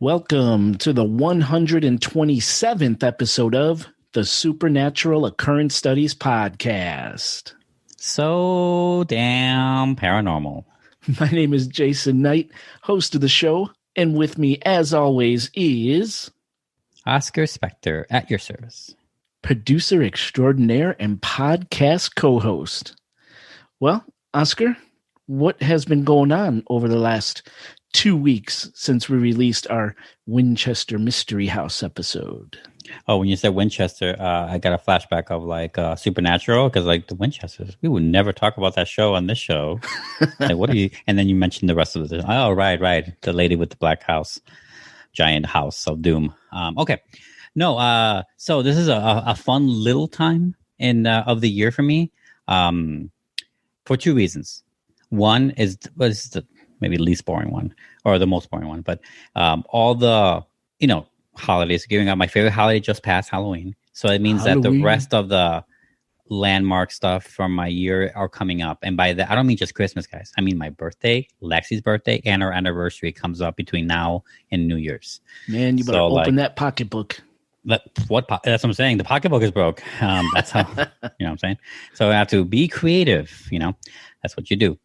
Welcome to the 127th episode of the Supernatural Occurrence Studies podcast. So damn paranormal. My name is Jason Knight, host of the show, and with me, as always, is Oscar Spector at your service. Producer extraordinaire and podcast co-host. Well, Oscar, what has been going on over the last 2 weeks since we released our Winchester Mystery House episode? Oh, when you said Winchester, I got a flashback of like Supernatural, because like the Winchesters, we would never talk about that show on this show. Like, what are you? And then you mentioned the rest of the. Oh, right, the lady with the black house, giant house of doom. Okay, no. So this is a fun little time in of the year for me, for two reasons. One is maybe the least boring one or the most boring one, but all the holidays giving out. My favorite holiday just passed, Halloween, so it means that the rest of the landmark stuff from my year are coming up. And by that I don't mean just Christmas, guys. I mean my birthday, Lexi's birthday, and our anniversary comes up between now and New Year's. Man, you better open that pocketbook. That's what I'm saying. The pocketbook is broke. That's how you know what I'm saying. So I have to be creative. That's what you do.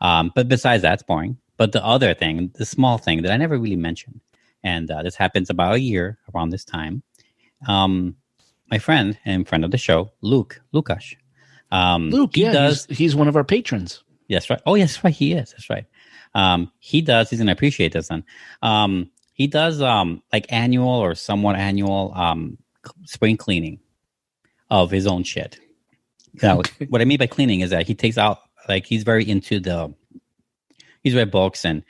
But besides that, it's boring. But the other thing, the small thing that I never really mentioned, and this happens about a year around this time. My friend and friend of the show, Lukash. Luke, he's one of our patrons. Yes, right. Oh, yes, right. He is. That's right. He's going to appreciate this then. He does like annual or somewhat annual spring cleaning of his own shit. Okay. What I mean by cleaning is that he takes out, like, he's very into he's read books and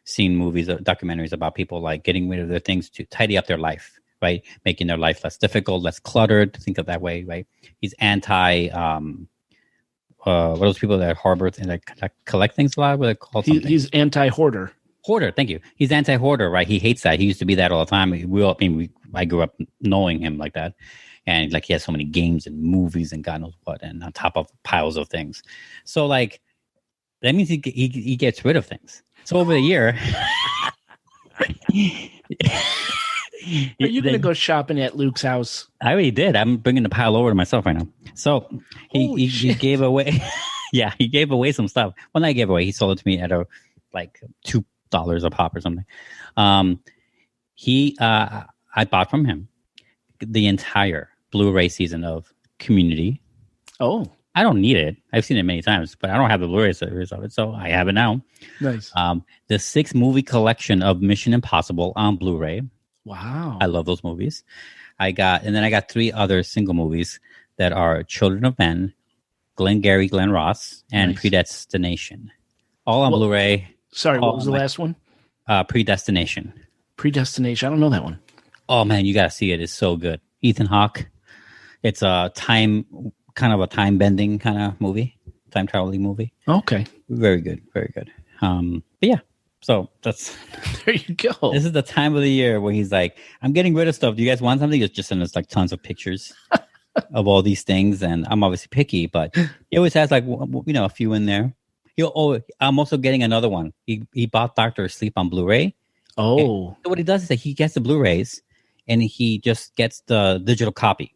seen movies, documentaries about people like getting rid of their things to tidy up their life, right? Making their life less difficult, less cluttered. Think of that way, right? He's anti, what are those people that harbor and that collect things a lot? What are they called? He's anti-hoarder. Hoarder, thank you. He's anti-hoarder, right? He hates that. He used to be that all the time. I grew up knowing him like that. And like he has so many games and movies and God knows what, and on top of piles of things. So like that means he gets rid of things. So over the year, are you going to go shopping at Luke's house? I already did. I'm bringing the pile over to myself right now. So he gave away, yeah, he gave away some stuff. Well, not gave away. He sold it to me at like $2 a pop or something. I bought from him the entire Blu-ray season of Community. Oh, I don't need it. I've seen it many times, but I don't have the Blu-ray series of it, so I have it now. Nice. The 6-movie collection of Mission Impossible on Blu-ray. Wow. I love those movies. I got 3 other single movies that are Children of Men, Glengarry Glen Ross, and nice. Predestination. All on Blu-ray. Sorry, what was the last one? Predestination. Predestination. I don't know that one. Oh man, you gotta see it. It's so good. Ethan Hawke. It's a time bending kind of movie, time traveling movie. Okay, very good, very good. But yeah, so that's there you go. This is the time of the year where he's like, I'm getting rid of stuff. Do you guys want something? It's just send us like tons of pictures of all these things, and I'm obviously picky, but he always has like a few in there. I'm also getting another one. He bought Doctor Sleep on Blu-ray. Oh, so what he does is that he gets the Blu-rays and he just gets the digital copy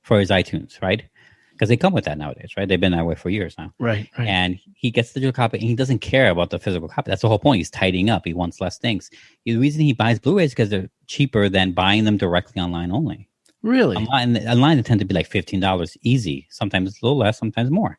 for his iTunes, right? Because they come with that nowadays, right? They've been that way for years now. Right. And he gets the digital copy and he doesn't care about the physical copy. That's the whole point. He's tidying up. He wants less things. The reason he buys Blu-rays is because they're cheaper than buying them directly online only. Really? Online they tend to be like $15 easy. Sometimes it's a little less, sometimes more.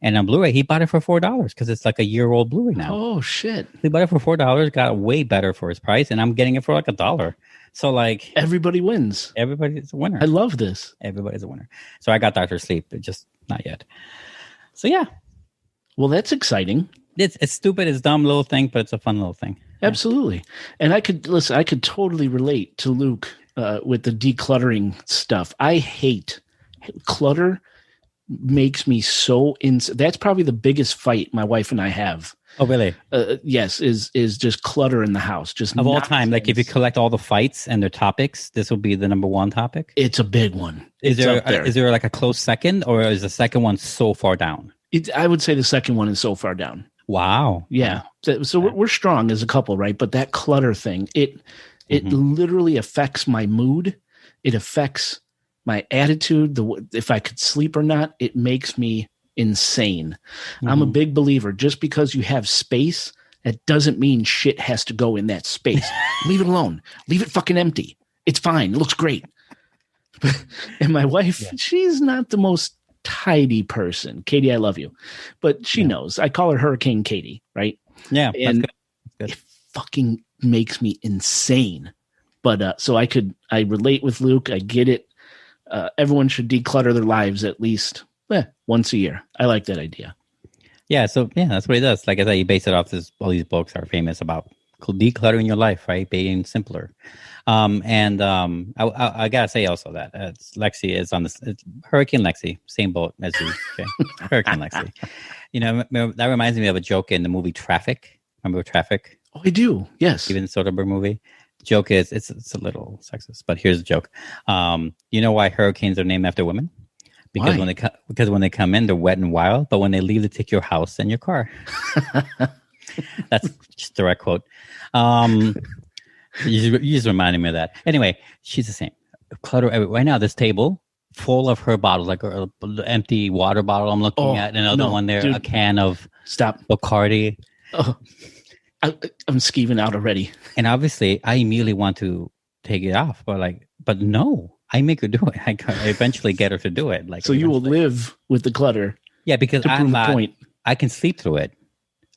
And on Blu-ray, he bought it for $4 because it's like a year-old Blu-ray now. Oh, shit. He bought it for $4, got it way better for his price, and I'm getting it for like $1. So like everybody wins. Everybody's a winner. I love this. Everybody's a winner. So I got Dr. Sleep, but just not yet. So yeah. Well, that's exciting. It's stupid, it's a dumb little thing, but it's a fun little thing. Absolutely. And I could totally relate to Luke with the decluttering stuff. I hate clutter. Makes me so that's probably the biggest fight my wife and I have. Oh, really? Yes, is just clutter in the house. Just of all time, like if you collect all the fights and their topics, this will be the number one topic. It's a big one. Is there like a close second, or is the second one so far down? I would say the second one is so far down. Wow. Yeah. So we're strong as a couple, right? But that clutter thing, it It literally affects my mood. It affects my attitude. If I could sleep or not, it makes me insane. I'm a big believer. Just because you have space, that doesn't mean shit has to go in that space. Leave it alone. Leave it fucking empty. It's fine. It looks great. And my wife, she's not the most tidy person. Katie, I love you. But she knows. I call her Hurricane Katie, right? Yeah. And it fucking makes me insane. But so I relate with Luke. I get it. Everyone should declutter their lives at least once a year. I like that idea. Yeah, so that's what he does. Like I said, he based it off all these books are famous about decluttering your life, right? Being simpler. I gotta say also that Lexi is on this. Hurricane Lexi, same boat as you. Okay? Hurricane Lexi. That reminds me of a joke in the movie Traffic. Remember Traffic? Oh, I do. Yes. Even Soderbergh movie. Joke is it's a little sexist, but here's the joke. You know why hurricanes are named after women? Because when they come in, they're wet and wild, but when they leave, they take your house and your car. That's just a direct quote. You just reminded me of that. Anyway, she's the same. Clutter right now. This table full of her bottles, like an empty water bottle I'm looking at, and another one there, dude, a can of Bacardi. Oh, I'm skeeving out already. And obviously, I immediately want to take it off, but no. I make her do it. I eventually get her to do it. So you will live with the clutter. Yeah, because I can sleep through it.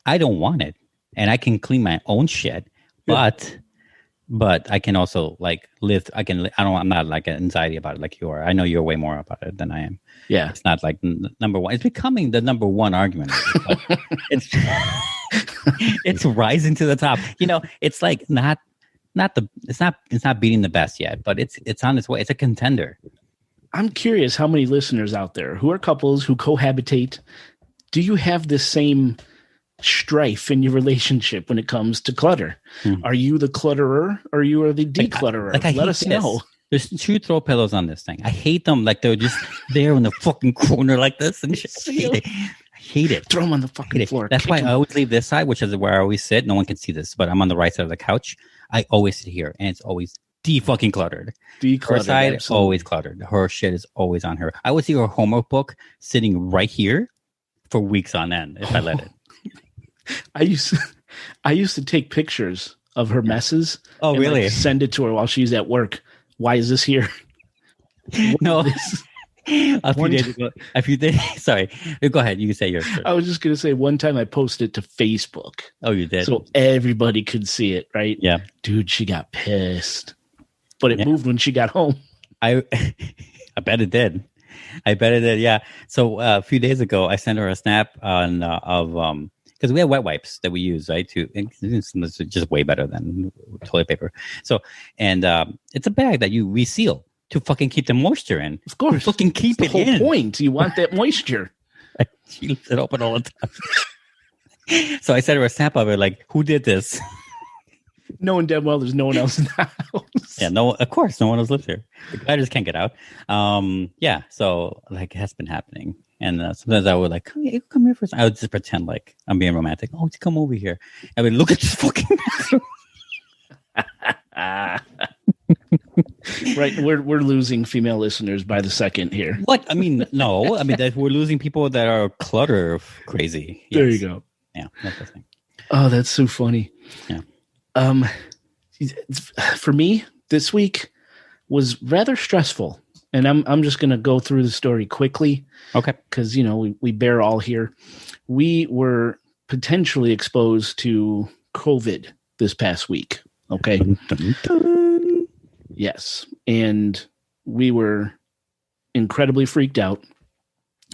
I don't want it, and I can clean my own shit. But I can also live. I'm not like an anxiety about it like you are. I know you're way more about it than I am. Yeah, it's not like number one. It's becoming the number one argument. It's rising to the top. It's like it's not beating the best yet, but it's on its way. It's a contender. I'm curious how many listeners out there who are couples who cohabitate, do you have the same strife in your relationship when it comes to clutter? Are you the clutterer or you are the declutterer? Let us know. There's 2 throw pillows on this thing. I hate them. Like they're just there in the fucking corner like this and shit. I hate it. Throw them on the fucking floor. That's why I always leave this side, which is where I always sit. No one can see this, but I'm on the right side of the couch. I always sit here, and it's always fucking cluttered. Her side is always cluttered. Her shit is always on her. I would see her homework book sitting right here for weeks on end if I let it. I used to take pictures of her messes. Oh, really? Send it to her while she's at work. Why is this here? No. A few days. Sorry. Go ahead. You can say yours first. I was just going to say one time I posted it to Facebook. Oh, you did? So everybody could see it, right? Yeah. Dude, she got pissed. But it moved when she got home. I bet it did. Yeah. So a few days ago, I sent her a snap of because we have wet wipes that we use, right? It's just way better than toilet paper. So, and it's a bag that you reseal to fucking keep the moisture in. Of course. Fucking keep it in. The whole point. You want that moisture. She leaves it open all the time. So I sent her a snap of it, like, who did this? Knowing damn well there's no one else in the house. Yeah, no, of course, no one else lives here. The guy just can't get out. Yeah, so, it has been happening. And sometimes I would come here for a second. I would just pretend like I'm being romantic. Oh, come over here. I would look at this fucking bathroom. Right, we're losing female listeners by the second here. What? I mean, no. I mean, we're losing people that are clutter crazy. Yes. There you go. Yeah, that's the thing. Oh, that's so funny. Yeah. For me, this week was rather stressful, and I'm just going to go through the story quickly. Okay. Because we bear all here. We were potentially exposed to COVID this past week. Okay. Dun, dun, dun. Yes. And we were incredibly freaked out.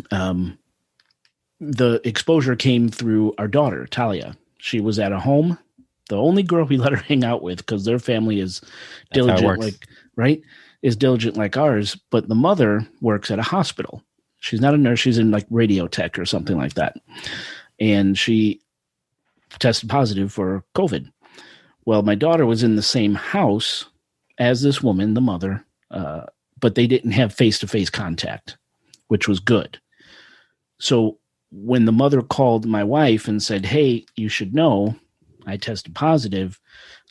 The exposure came through our daughter, Talia. She was at a home. The only girl we let her hang out with, because their family is diligent, is diligent like ours. But the mother works at a hospital. She's not a nurse. She's in radio tech or something like that. And she tested positive for COVID. Well, my daughter was in the same house as this woman, the mother, but they didn't have face-to-face contact, which was good. So when the mother called my wife and said, hey, you should know, I tested positive,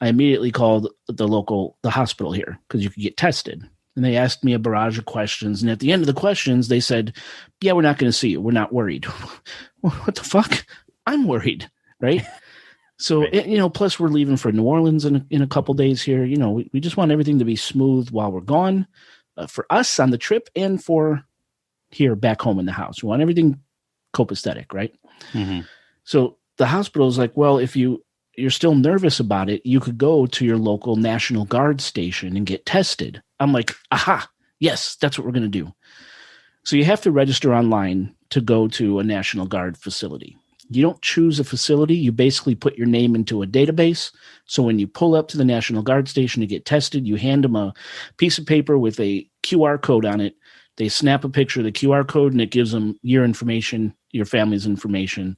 I immediately called the hospital here because you could get tested. And they asked me a barrage of questions. And at the end of the questions, they said, yeah, we're not going to see you. We're not worried. What the fuck? I'm worried, right? So, right. Plus we're leaving for New Orleans in a couple days here. We just want everything to be smooth while we're gone, for us on the trip and for here back home in the house. We want everything copacetic, right? Mm-hmm. So the hospital is like, well, if you're still nervous about it, you could go to your local National Guard station and get tested. I'm like, aha, yes, that's what we're going to do. So you have to register online to go to a National Guard facility. You don't choose a facility. You basically put your name into a database. So when you pull up to the National Guard station to get tested, you hand them a piece of paper with a QR code on it. They snap a picture of the QR code, and it gives them your information, your family's information.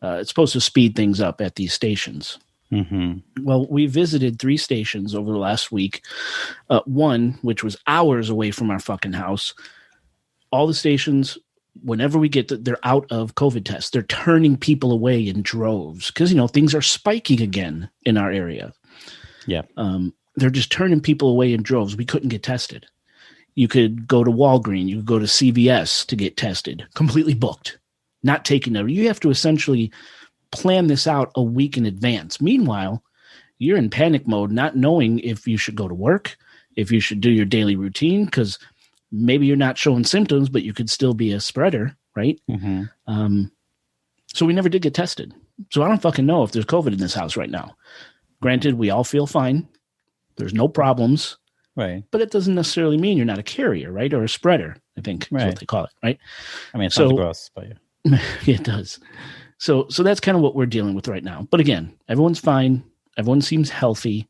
It's supposed to speed things up at these stations. Mm-hmm. Well, we visited 3 stations over the last week. One, which was hours away from our fucking house. All the stations, whenever we get they're out of COVID tests. They're turning people away in droves because, things are spiking again in our area. Yeah. They're just turning people away in droves. We couldn't get tested. You could go to Walgreens. You could go to CVS to get tested. Completely booked. Not taking over. You have to essentially plan this out a week in advance. Meanwhile, you're in panic mode, not knowing if you should go to work, if you should do your daily routine, because maybe you're not showing symptoms, but you could still be a spreader, right? Mm-hmm. So we never did get tested. So I don't fucking know if there's COVID in this house right now. Granted, we all feel fine. There's no problems. Right. But it doesn't necessarily mean you're not a carrier, right? Or a spreader, I think is what they call it, right? I mean, it sounds gross, but yeah. It does. So that's kind of what we're dealing with right now. But again, everyone's fine. Everyone seems healthy.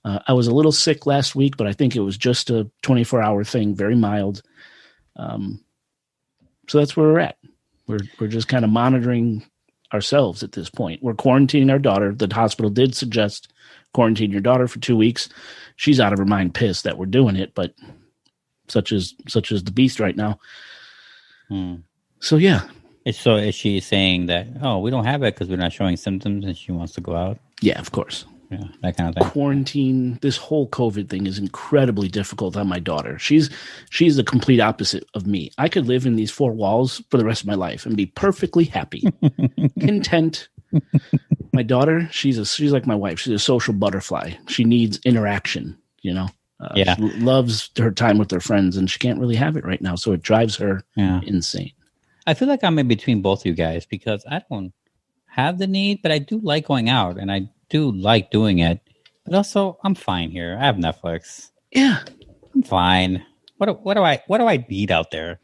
I was a little sick last week, but I think it was just a 24-hour thing, very mild. So that's where we're at. We're just kind of monitoring ourselves at this point. We're quarantining our daughter. The hospital did suggest quarantine your daughter for 2 weeks. She's out of her mind pissed that we're doing it, but such is the beast right now. So yeah. So is she saying that, we don't have it because we're not showing symptoms and she wants to go out? Yeah, of course. Yeah, that kind of thing. Quarantine, this whole COVID thing is incredibly difficult on my daughter. She's the complete opposite of me. I could live in these 4 walls for the rest of my life and be perfectly happy, content. My daughter, she's like my wife. She's a social butterfly. She needs interaction, She loves her time with her friends, and she can't really have it right now. So it drives her insane. I feel like I'm in between both you guys because I don't have the need, but I do like going out and I do like doing it. But also, I'm fine here. I have Netflix. Yeah, I'm fine. What do I need out there?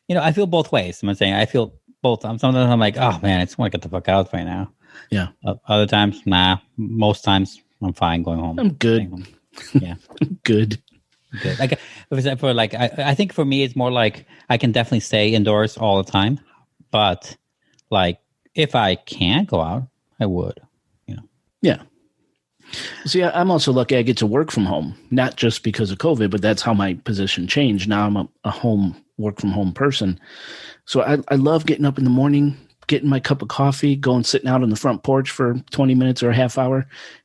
I feel both ways. I'm saying I feel both. Sometimes I'm like, oh man, I just want to get the fuck out right now. Yeah. Other times, nah. Most times, I'm fine going home. I'm good. Yeah, I'm good. Good. I think for me, it's more like I can definitely stay indoors all the time, but like if I can't go out, I would. Yeah. See, I'm also lucky I get to work from home, not just because of COVID, but that's how my position changed. Now I'm a home work from home person. So I love getting up in the morning, getting my cup of coffee, going sitting out on the front porch for 20 minutes or a half hour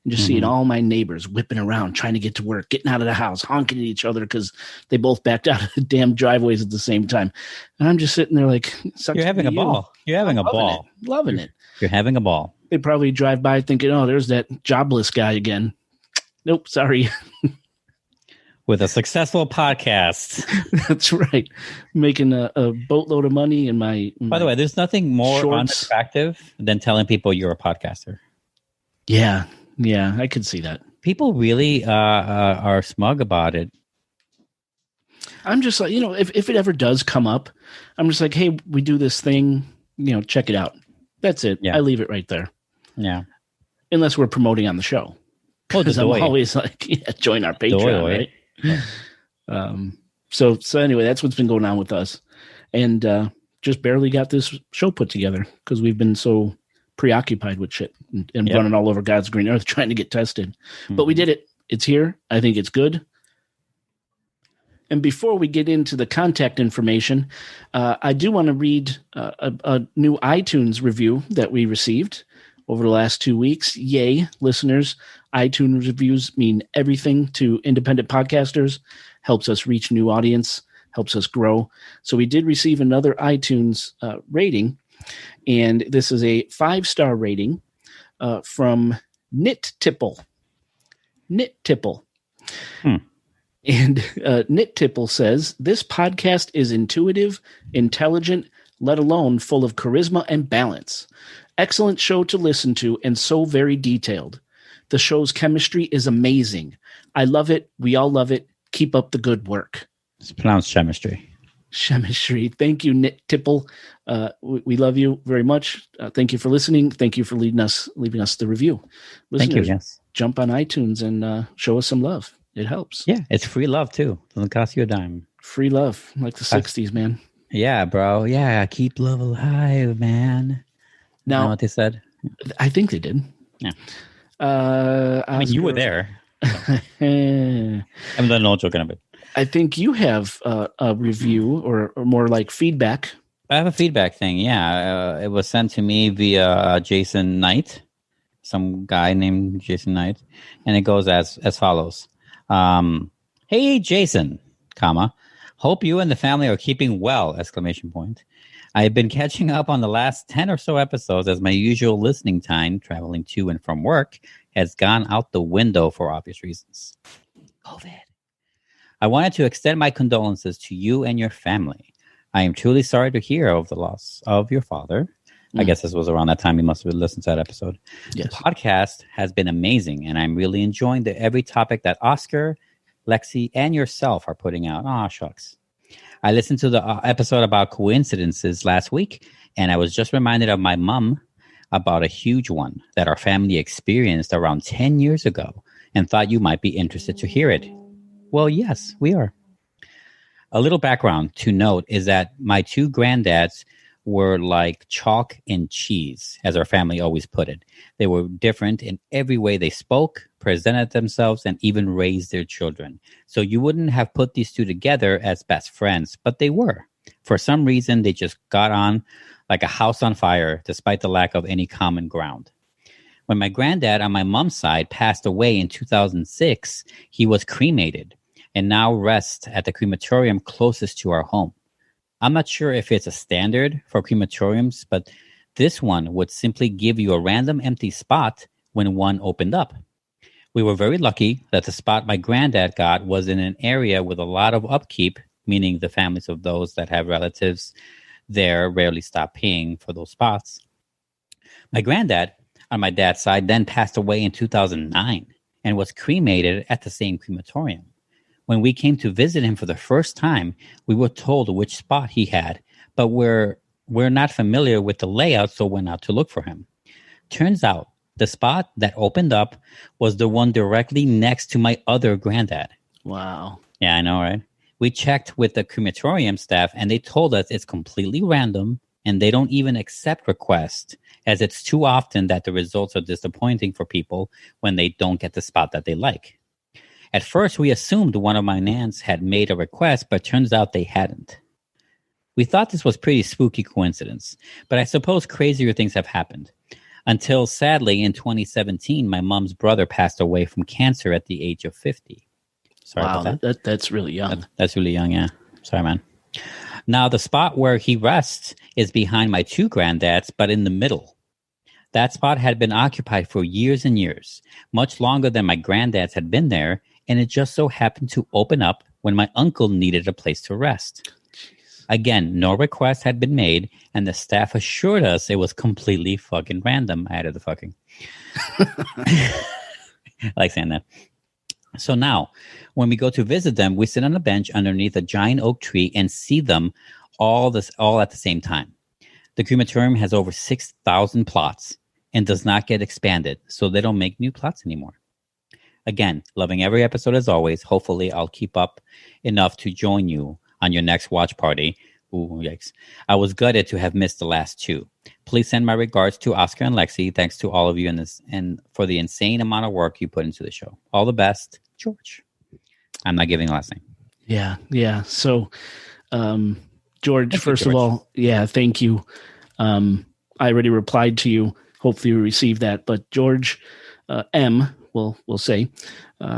and just seeing all my neighbors whipping around, trying to get to work, getting out of the house, honking at each other because they both backed out of the damn driveways at the same time. And I'm just sitting there like, you're having a ball. You're having a ball. Loving it. You're having a ball. They probably drive by thinking, oh, there's that jobless guy again. Nope, sorry. With a successful podcast. That's right. Making a boatload of money in my By the way, there's nothing more shorts. unattractive than telling people you're a podcaster. Yeah, I could see that. People really are smug about it. I'm just like, if it ever does come up, I'm just like, hey, we do this thing, check it out. That's it. Yeah. I leave it right there. Yeah. Unless we're promoting on the show. Because I'm always like, join our Patreon, right? Yeah. So anyway, that's what's been going on with us. And just barely got this show put together because we've been so preoccupied with shit and running all over God's green earth trying to get tested. Mm-hmm. But we did it. It's here. I think it's good. And before we get into the contact information, I do want to read a new iTunes review that we received. over the last 2 weeks. Yay, listeners. iTunes reviews mean everything to independent podcasters, helps us reach new audience, helps us grow. So we did receive another iTunes rating, and this is a 5-star rating from Knit Tipple. Knit Tipple. And Knit Tipple says, this podcast is intuitive, intelligent, let alone full of charisma and balance. Excellent show to listen to and so very detailed. The show's chemistry is amazing. I love it. We all love it. Keep up the good work. It's pronounced chemistry. Chemistry. Thank you, Knit Tipple. We love you very much. Thank you for listening. Thank you for leaving us the review. Listeners, thank you. Yes. Jump on iTunes and show us some love. It helps. Yeah, it's free love too. Doesn't cost you a dime. Free love, like the 60s, man. Yeah, bro. Yeah, keep love alive, man. Now, you know what they said? I think they did. Yeah. I mean, you were there. I'm not no joking about it. I think you have a review or more like feedback. I have a feedback thing. Yeah, it was sent to me via Jason Knight, some guy named Jason Knight, and it goes as follows. Hey, Jason, comma, hope you and the family are keeping well, exclamation point. I have been catching up on the last 10 or so episodes as my usual listening time, traveling to and from work, has gone out the window for obvious reasons. COVID. I wanted to extend my condolences to you and your family. I am truly sorry to hear of the loss of your father. I guess this was around that time you must have listened to that episode. Yes. The podcast has been amazing, and I'm really enjoying every topic that Oscar, Lexi, and yourself are putting out. Aw, shucks. I listened to the episode about coincidences last week, and I was just reminded of my mom about a huge one that our family experienced around 10 years ago and thought you might be interested to hear it. Well, yes, we are. A little background to note is that my two granddads were like chalk and cheese, as our family always put it. They were different in every way they spoke, presented themselves, and even raised their children. So you wouldn't have put these two together as best friends, but they were. For some reason, they just got on like a house on fire, despite the lack of any common ground. When my granddad on my mom's side passed away in 2006, he was cremated and now rests at the crematorium closest to our home. I'm not sure if it's a standard for crematoriums, but this one would simply give you a random empty spot when one opened up. We were very lucky that the spot my granddad got was in an area with a lot of upkeep, meaning the families of those that have relatives there rarely stop paying for those spots. My granddad, on my dad's side, then passed away in 2009 and was cremated at the same crematorium. When we came to visit him for the first time, we were told which spot he had, but we're not familiar with the layout, so went out to look for him. Turns out the spot that opened up was the one directly next to my other granddad. Wow. Yeah, I know, right? We checked with the crematorium staff, and they told us it's completely random, and they don't even accept requests, as it's too often that the results are disappointing for people when they don't get the spot that they like. At first, we assumed one of my nans had made a request, but turns out they hadn't. We thought this was pretty spooky coincidence, but I suppose crazier things have happened. Until, sadly, in 2017, my mom's brother passed away from cancer at the age of 50. Sorry about that. That's really young. That's really young, yeah. Sorry, man. Now, the spot where he rests is behind my two granddads, but in the middle. That spot had been occupied for years and years, much longer than my granddads had been there, and it just so happened to open up when my uncle needed a place to rest. Jeez. Again, no request had been made, and the staff assured us it was completely fucking random. I added the fucking. I like saying that. So now, when we go to visit them, we sit on a bench underneath a giant oak tree and see them all at the same time. The crematorium has over 6,000 plots and does not get expanded, so they don't make new plots anymore. Again, loving every episode as always. Hopefully, I'll keep up enough to join you on your next watch party. Ooh, yikes. I was gutted to have missed the last two. Please send my regards to Oscar and Lexi. Thanks to all of you and for the insane amount of work you put into the show. All the best, George. I'm not giving the last name. Yeah. So, George, first of all, yeah, thank you. I already replied to you. hopefully you receive that. But George M, we'll say,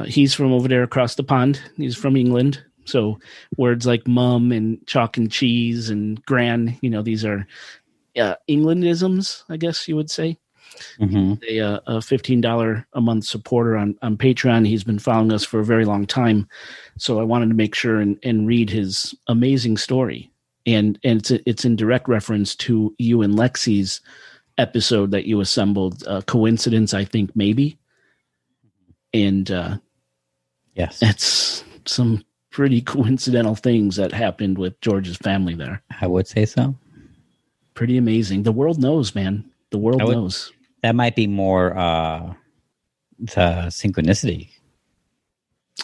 he's from over there across the pond. He's from England. So words like mum and chalk and cheese and gran, these are Englandisms, I guess you would say. Mm-hmm. He's a $15 a month supporter on Patreon. He's been following us for a very long time. So I wanted to make sure and read his amazing story. And it's in direct reference to you and Lexi's episode that you assembled. Coincidence, I think, maybe. And yes, it's some pretty coincidental things that happened with George's family there. I would say so. Pretty amazing. The world knows, man. The world knows. That might be more the synchronicity.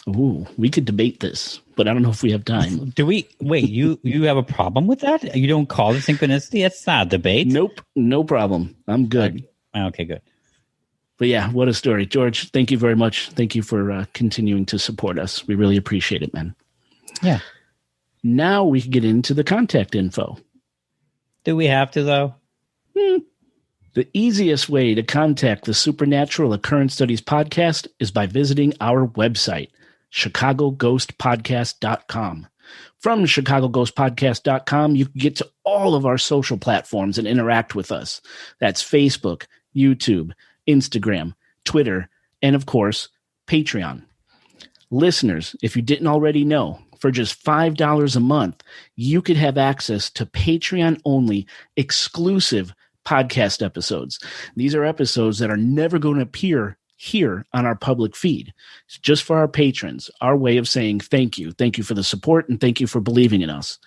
Ooh, we could debate this, but I don't know if we have time. Do we? Wait, you have a problem with that? You don't call it synchronicity? That's not a debate. Nope, no problem. I'm good. Okay, good. But yeah, what a story. George, thank you very much. Thank you for continuing to support us. We really appreciate it, man. Yeah. Now we can get into the contact info. Do we have to, though? The easiest way to contact the Supernatural Occurrence Studies podcast is by visiting our website, chicagoghostpodcast.com. From chicagoghostpodcast.com, you can get to all of our social platforms and interact with us. That's Facebook, YouTube, Instagram, Twitter, and of course, Patreon. Listeners, if you didn't already know, for just $5 a month, you could have access to Patreon-only exclusive podcast episodes. These are episodes that are never going to appear here on our public feed. It's just for our patrons, our way of saying thank you. Thank you for the support, and thank you for believing in us.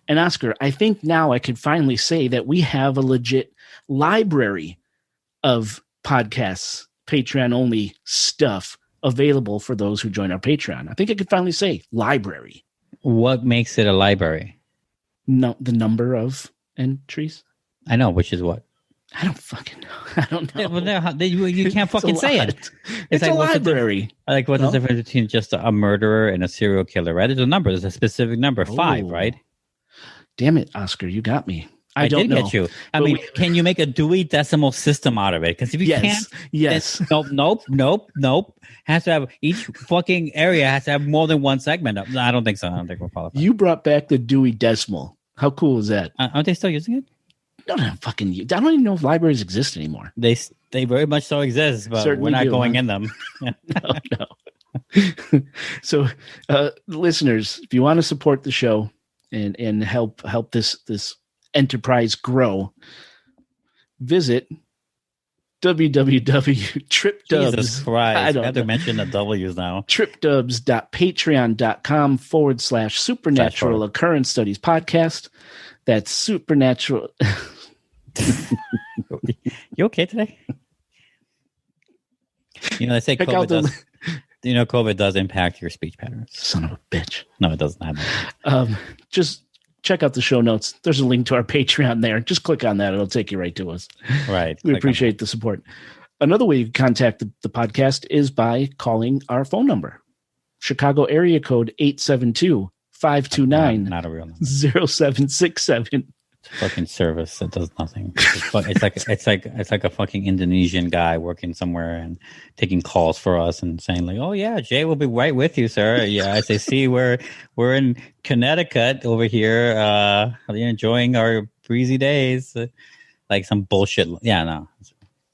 And Oscar, I think now I can finally say that we have a legit library of podcasts, Patreon-only stuff available for those who join our Patreon. I think I could finally say library. What makes it a library? No, the number of entries. I know, which is what? I don't fucking know. I don't know. Well, you can't fucking say it. It's like, a library. What's the difference between just a murderer and a serial killer, right? There's a number. There's a specific number, 5, right? Damn it, Oscar, you got me. I don't did know. Get you. I mean, can you make a Dewey Decimal System out of it? Because if you can't, nope. Has to have each fucking area has to have more than one segment. No, I don't think so. I don't think we'll qualify. You brought back the Dewey Decimal. How cool is that? Aren't they still using it? No, fucking. I don't even know if libraries exist anymore. They very much so exist, but certainly we're not going in them. No. So, listeners, if you want to support the show and help this enterprise grow, visit www.tripdubs. Jesus Christ. I have to mention the W's now. tripdubs.patreon.com/supernatural occurrence studies podcast. That's supernatural. You okay today? They say COVID does impact your speech patterns. Son of a bitch. No, it doesn't happen. Just check out the show notes. There's a link to our Patreon there. Just click on that. It'll take you right to us. Right. We appreciate the support. Another way you can contact the podcast is by calling our phone number. Chicago area code 872-529 not a real number. 0767. Fucking service that does nothing. It's like a fucking Indonesian guy working somewhere and taking calls for us and saying like, "Oh yeah, Jay will be right with you, sir." Yeah, I say, "See, we're in Connecticut over here, enjoying our breezy days." Like some bullshit. Yeah, no.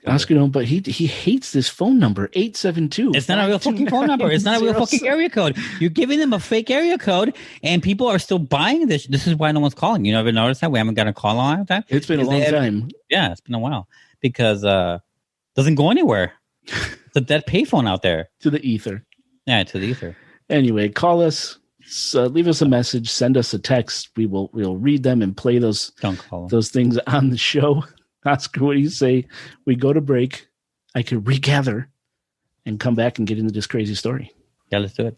Oscar, but he hates this phone number 872. It's not a real fucking phone number. It's not a real fucking area code. You're giving them a fake area code, and people are still buying this. This is why no one's calling. You never noticed that we haven't got a call on that. It's been a long time. Yeah, it's been a while because it doesn't go anywhere. It's a dead payphone out there. To the ether. Yeah, to the ether. Anyway, call us. Leave us a message. Send us a text. We'll read them and play those things on the show. Oscar, what do you say? We go to break. I could regather and come back and get into this crazy story. Yeah, let's do it.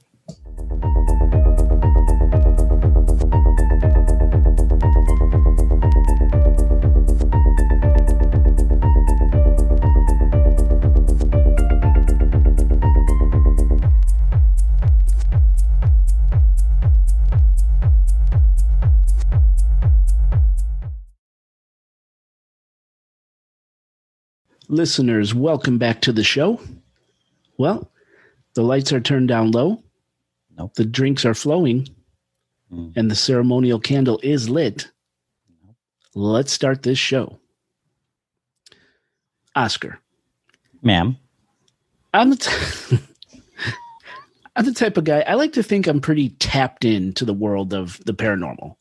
Listeners, welcome back to the show. Well, the lights are turned down low. Nope. The drinks are flowing. And the ceremonial candle is lit. Let's start this show. Oscar. Ma'am. I'm the type of guy, I like to think I'm pretty tapped into the world of the paranormal.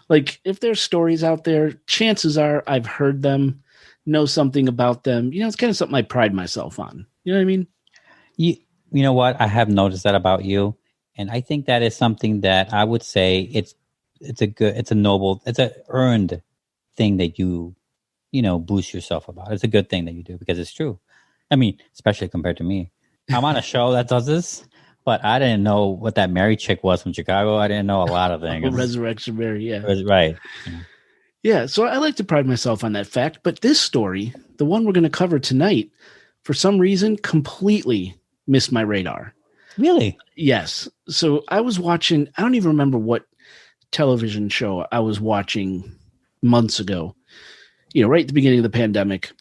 Like, if there's stories out there, chances are I've heard them, know something about them. You know, it's kind of something I pride myself on. You know what I mean? You know what? I have noticed that about you. And I think that is something that I would say it's a noble, it's an earned thing that you boost yourself about. It's a good thing that you do because it's true. I mean, especially compared to me. I'm on a show that does this, but I didn't know what that Mary chick was from Chicago. I didn't know a lot of things. Resurrection Mary, yeah. Right. Yeah, so I like to pride myself on that fact. But this story, the one we're going to cover tonight, for some reason, completely missed my radar. Really? Yes. So I was watching, I don't even remember what television show I was watching months ago, right at the beginning of the pandemic.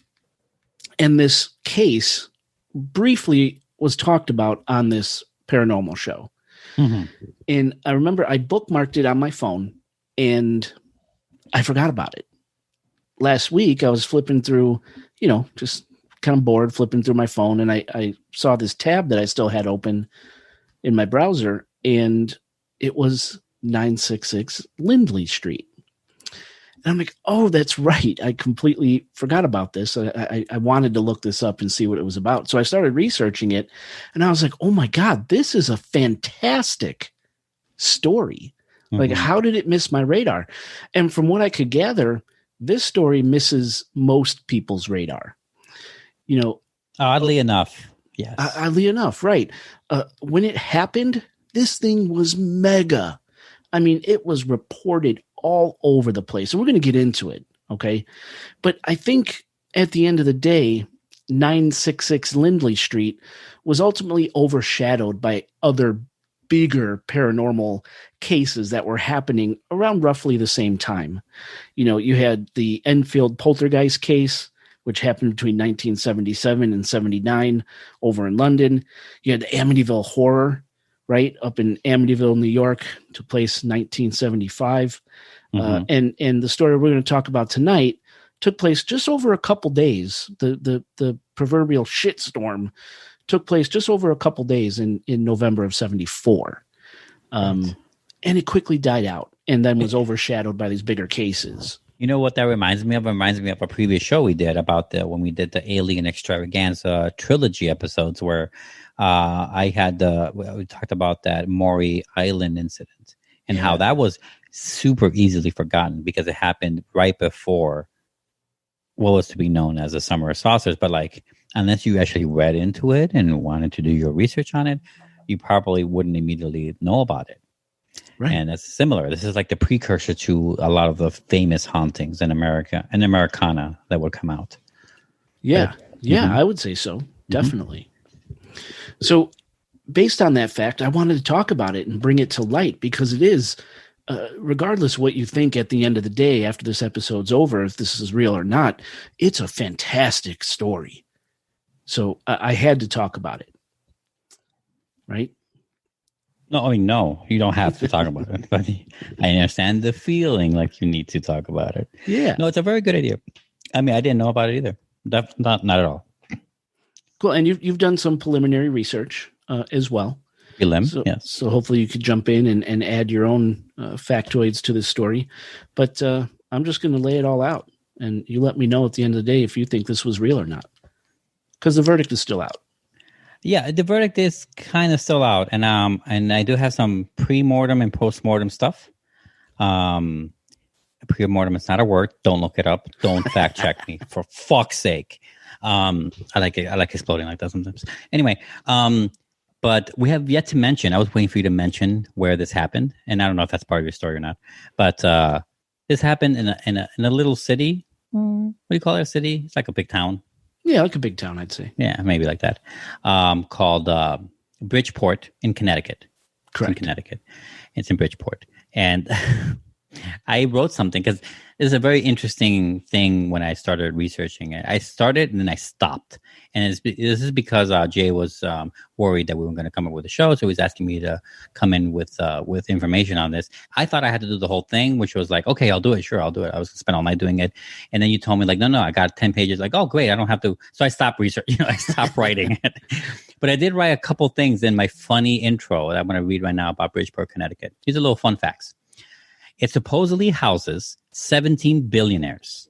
And this case briefly was talked about on this paranormal show. Mm-hmm. And I remember I bookmarked it on my phone and I forgot about it. Last week, I was flipping through, just kind of bored, flipping through my phone, and I saw this tab that I still had open in my browser, and it was 966 Lindley Street. And I'm like, oh, that's right. I completely forgot about this. I wanted to look this up and see what it was about. So I started researching it, and I was like, oh, my God, this is a fantastic story. Mm-hmm. Like, how did it miss my radar? And from what I could gather, this story misses most people's radar. Oddly enough, yes. Oddly enough, right. When it happened, this thing was mega. I mean, it was reported all over the place. And we're going to get into it, okay? But I think at the end of the day, 966 Lindley Street was ultimately overshadowed by other bigger paranormal cases that were happening around roughly the same time. You had the Enfield poltergeist case, which happened between 1977 and 79 over in London. You had the Amityville Horror, right, up in Amityville, New York, took place 1975. Mm-hmm. And the story we're going to talk about tonight took place just over a couple days. The proverbial shitstorm took place just over a couple days in November of 74. Right. And it quickly died out and then was overshadowed by these bigger cases. You know what that reminds me of? It reminds me of a previous show we did about when we did the Alien Extravaganza trilogy episodes where we talked about that Maury Island incident and how that was super easily forgotten because it happened right before what was to be known as the Summer of Saucers. But unless you actually read into it and wanted to do your research on it, you probably wouldn't immediately know about it. Right. And it's similar. This is like the precursor to a lot of the famous hauntings in America and Americana that would come out. Yeah. Mm-hmm. I would say so. Definitely. Mm-hmm. So based on that fact, I wanted to talk about it and bring it to light because it is, regardless what you think at the end of the day, after this episode's over, if this is real or not, it's a fantastic story. So I had to talk about it. Right? No, you don't have to talk about it, but I understand the feeling like you need to talk about it. Yeah. No, it's a very good idea. I mean, I didn't know about it either. Not at all. Cool. And you've done some preliminary research as well. Yes. So hopefully you could jump in and add your own factoids to this story. But I'm just going to lay it all out. And you let me know at the end of the day if you think this was real or not. Because the verdict is still out. Yeah, the verdict is kind of still out, and I do have some pre-mortem and post-mortem stuff. Pre-mortem is not a word. Don't look it up. Don't fact check me for fuck's sake. I like it. I like exploding like that sometimes. Anyway, but we have yet to mention. I was waiting for you to mention where this happened, and I don't know if that's part of your story or not. But this happened in a little city. What do you call it? A city? It's like a big town. Yeah, like a big town, I'd say. Yeah, maybe like that. Called Bridgeport in Connecticut. Correct. It's in Connecticut. It's in Bridgeport. And I wrote something because it's a very interesting thing when I started researching it. I started and then I stopped. And this is because Jay was worried that we were going to come up with a show. So he was asking me to come in with information on this. I thought I had to do the whole thing, which was like, okay, I'll do it. Sure, I'll do it. I was going to spend all night doing it. And then you told me like, no, I got 10 pages. Like, oh, great. I don't have to. So I stopped researching. I stopped writing it. But I did write a couple things in my funny intro that I'm going to read right now about Bridgeport, Connecticut. These are little fun facts. It supposedly houses 17 billionaires.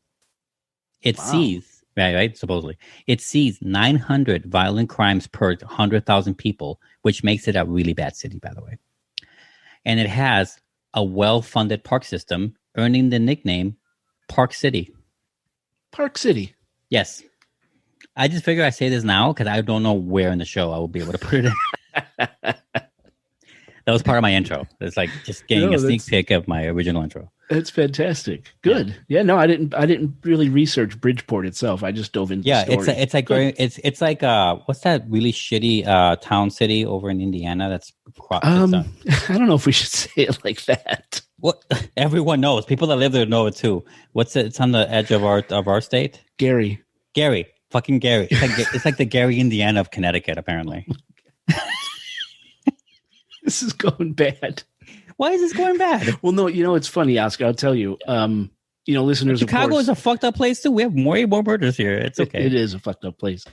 It sees, right, supposedly. It sees 900 violent crimes per 100,000 people, which makes it a really bad city, by the way. And it has a well-funded park system, earning the nickname Park City. Park City. Yes. I just figure I say this now because I don't know where in the show I will be able to put it in. That was part of my intro. It's like just getting a sneak peek of my original intro. That's fantastic. Good. Yeah. No, I didn't really research Bridgeport itself. I just dove into the story. It's like very, it's like what's that really shitty town city over in Indiana? That's I don't know if we should say it like that. What everyone knows. People that live there know it too. What's it? It's on the edge of our state. Gary. Fucking Gary. It's like the Gary, Indiana of Connecticut, apparently. This is going bad. Why is this going bad? Well, no, it's funny, Oscar. I'll tell you. Listeners, Chicago is a fucked up place too. We have way more murders here. It's okay. It is a fucked up place.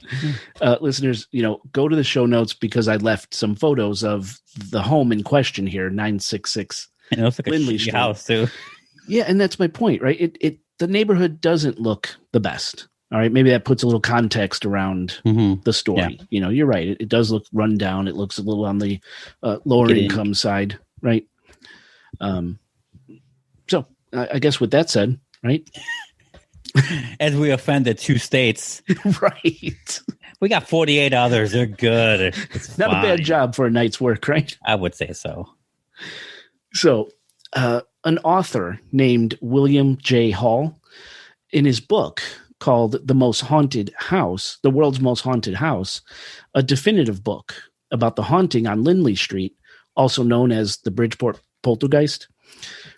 Listeners, go to the show notes because I left some photos of the home in question here, 966 and it looks like Lindley a Street house too. Yeah, and that's my point, right? The neighborhood doesn't look the best. All right, maybe that puts a little context around the story. Yeah. You're right. It does look run down. It looks a little on the lower income side, right? So I guess with that said, right? As we offended 2 states. Right. We got 48 others. They're good. It's not fine. A bad job for a night's work, right? I would say so. So an author named William J. Hall, in his book called The World's Most Haunted House, a definitive book about the haunting on Lindley Street, also known as the Bridgeport poltergeist,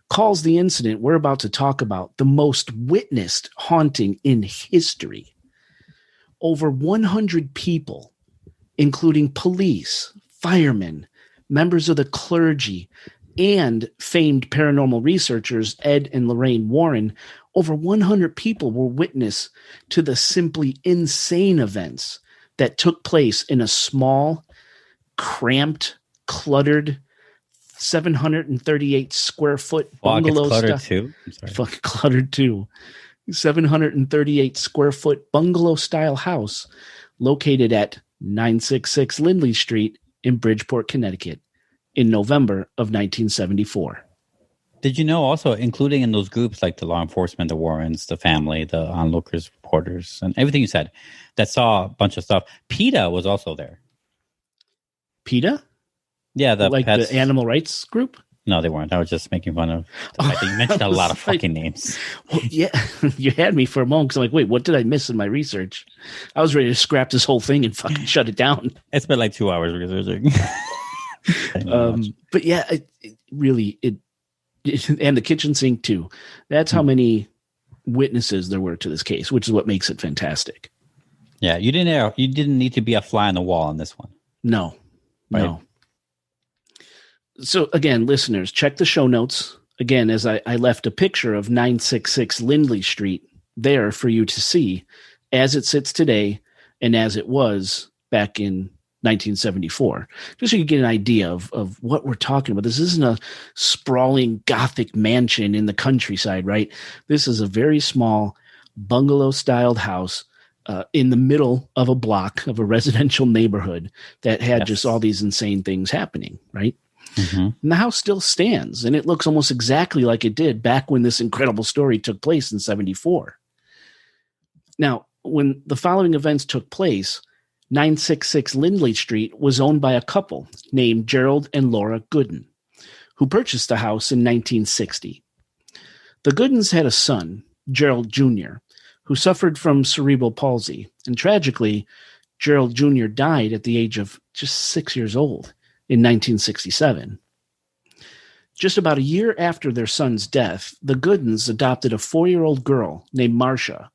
calls the incident we're about to talk about the most witnessed haunting in history. Over 100 people, including police, firemen, members of the clergy, and famed paranormal researchers Ed and Lorraine Warren, over 100 people were witness to the simply insane events that took place in a small, cramped, cluttered, 738 square foot bungalow. Cluttered too. Fucking cluttered too. 738 square foot bungalow style house located at 966 Lindley Street in Bridgeport, Connecticut in November of 1974. Did you know also, including in those groups like the law enforcement, the Warrens, the family, the onlookers, reporters, and everything you said that saw a bunch of stuff, PETA was also there. PETA? Yeah, the animal rights group? No, they weren't. I was just making fun of the fact that you mentioned a lot of fucking names. Well, yeah, you had me for a moment because I'm like, wait, what did I miss in my research? I was ready to scrap this whole thing and fucking shut it down. It's been like 2 hours researching. But yeah, it really, and the kitchen sink too. That's how many witnesses there were to this case, which is what makes it fantastic. Yeah, you didn't need to be a fly on the wall on this one. No, right? No. So again, listeners, check the show notes. Again, as I left a picture of 966 Lindley Street there for you to see as it sits today and as it was back in 1974, just so you get an idea of what we're talking about. This isn't a sprawling Gothic mansion in the countryside, right? This is a very small bungalow-styled house in the middle of a block of a residential neighborhood that had just all these insane things happening, right? Mm-hmm. And the house still stands, and it looks almost exactly like it did back when this incredible story took place in 74. Now, when the following events took place, 966 Lindley Street was owned by a couple named Gerald and Laura Gooden, who purchased the house in 1960. The Goodens had a son, Gerald Jr., who suffered from cerebral palsy, and tragically, Gerald Jr. died at the age of just 6 years old in 1967. Just about a year after their son's death, the Goodens adopted a 4-year-old girl named Marcia,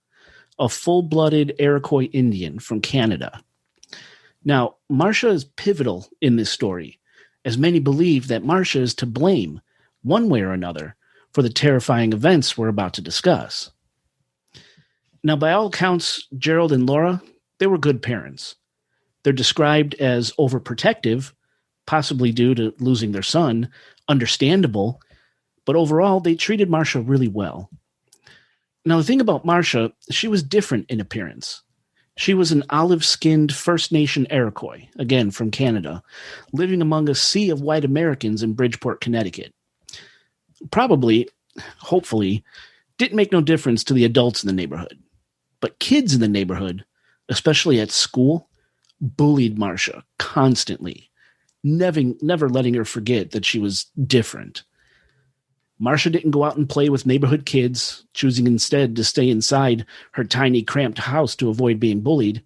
a full-blooded Iroquois Indian from Canada. Now, Marcia is pivotal in this story, as many believe that Marcia is to blame, one way or another, for the terrifying events we're about to discuss. Now, by all accounts, Gerald and Laura, they were good parents. They're described as overprotective, possibly due to losing their son, understandable, but overall, they treated Marcia really well. Now, the thing about Marcia, she was different in appearance. She was an olive-skinned First Nation Iroquois, again from Canada, living among a sea of white Americans in Bridgeport, Connecticut. Probably, hopefully, didn't make no difference to the adults in the neighborhood. But kids in the neighborhood, especially at school, bullied Marcia constantly, never letting her forget that she was different. Marcia didn't go out and play with neighborhood kids, choosing instead to stay inside her tiny, cramped house to avoid being bullied. It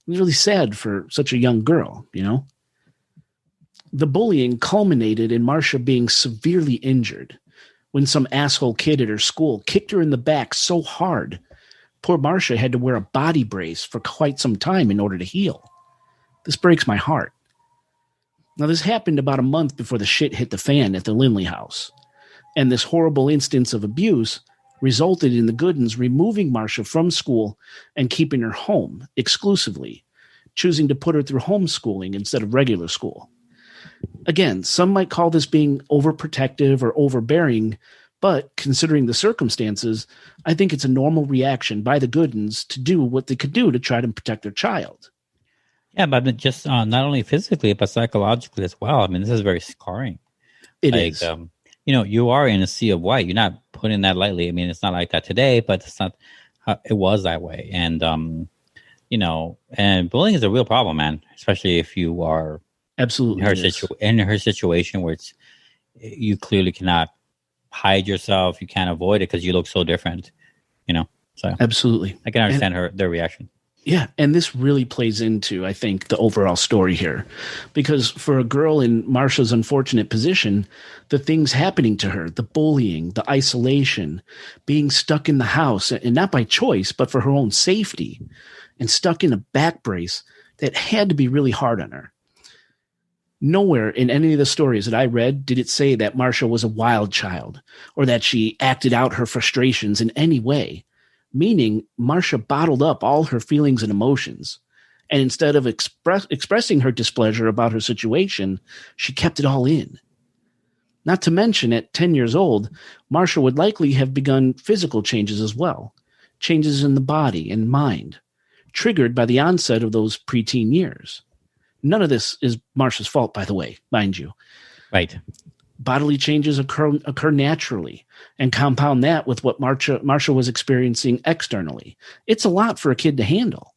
was really sad for such a young girl, you know? The bullying culminated in Marcia being severely injured when some asshole kid at her school kicked her in the back so hard, poor Marcia had to wear a body brace for quite some time in order to heal. This breaks my heart. Now, this happened about a month before the shit hit the fan at the Lindley house. And this horrible instance of abuse resulted in the Goodens removing Marcia from school and keeping her home exclusively, choosing to put her through homeschooling instead of regular school. Again, some might call this being overprotective or overbearing, but considering the circumstances, I think it's a normal reaction by the Goodens to do what they could do to try to protect their child. Yeah, but just not only physically, but psychologically as well. I mean, this is very scarring. It is. You are in a sea of white. You're not putting that lightly. I mean, it's not like that today, but it's not. It was that way, and and bullying is a real problem, man. Especially if you are absolutely in her situation where you clearly cannot hide yourself. You can't avoid it because you look so different. So absolutely, I can understand their reaction. Yeah, and this really plays into, I think, the overall story here. Because for a girl in Marcia's unfortunate position, the things happening to her, the bullying, the isolation, being stuck in the house, and not by choice, but for her own safety, and stuck in a back brace, that had to be really hard on her. Nowhere in any of the stories that I read did it say that Marcia was a wild child, or that she acted out her frustrations in any way. Meaning, Marcia bottled up all her feelings and emotions, and instead of expressing her displeasure about her situation, she kept it all in. Not to mention, at 10 years old, Marcia would likely have begun physical changes as well, changes in the body and mind, triggered by the onset of those preteen years. None of this is Marcia's fault, by the way, mind you. Right. Bodily changes occur naturally, and compound that with what Marcia was experiencing externally. It's a lot for a kid to handle.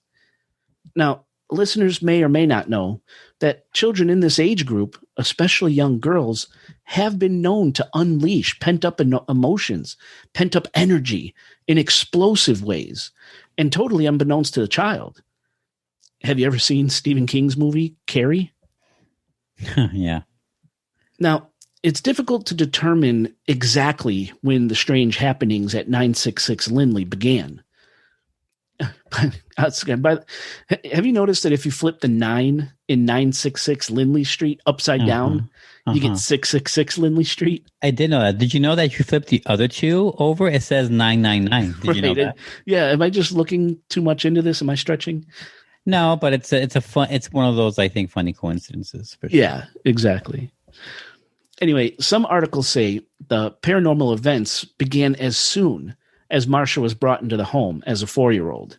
Now, listeners may or may not know that children in this age group, especially young girls, have been known to unleash pent-up emotions, pent-up energy in explosive ways, and totally unbeknownst to the child. Have you ever seen Stephen King's movie, Carrie? Yeah. Now, it's difficult to determine exactly when the strange happenings at 966 Lindley began. But have you noticed that if you flip the 9 in 966 Lindley Street upside down, you get 666 Lindley Street? I did know that. Did you know that if you flip the other two over, it says 999? Did you know that? Yeah. Am I just looking too much into this? Am I stretching? No, but it's one of those, I think, funny coincidences. For sure. Yeah, exactly. Anyway, some articles say the paranormal events began as soon as Marcia was brought into the home as a 4-year-old.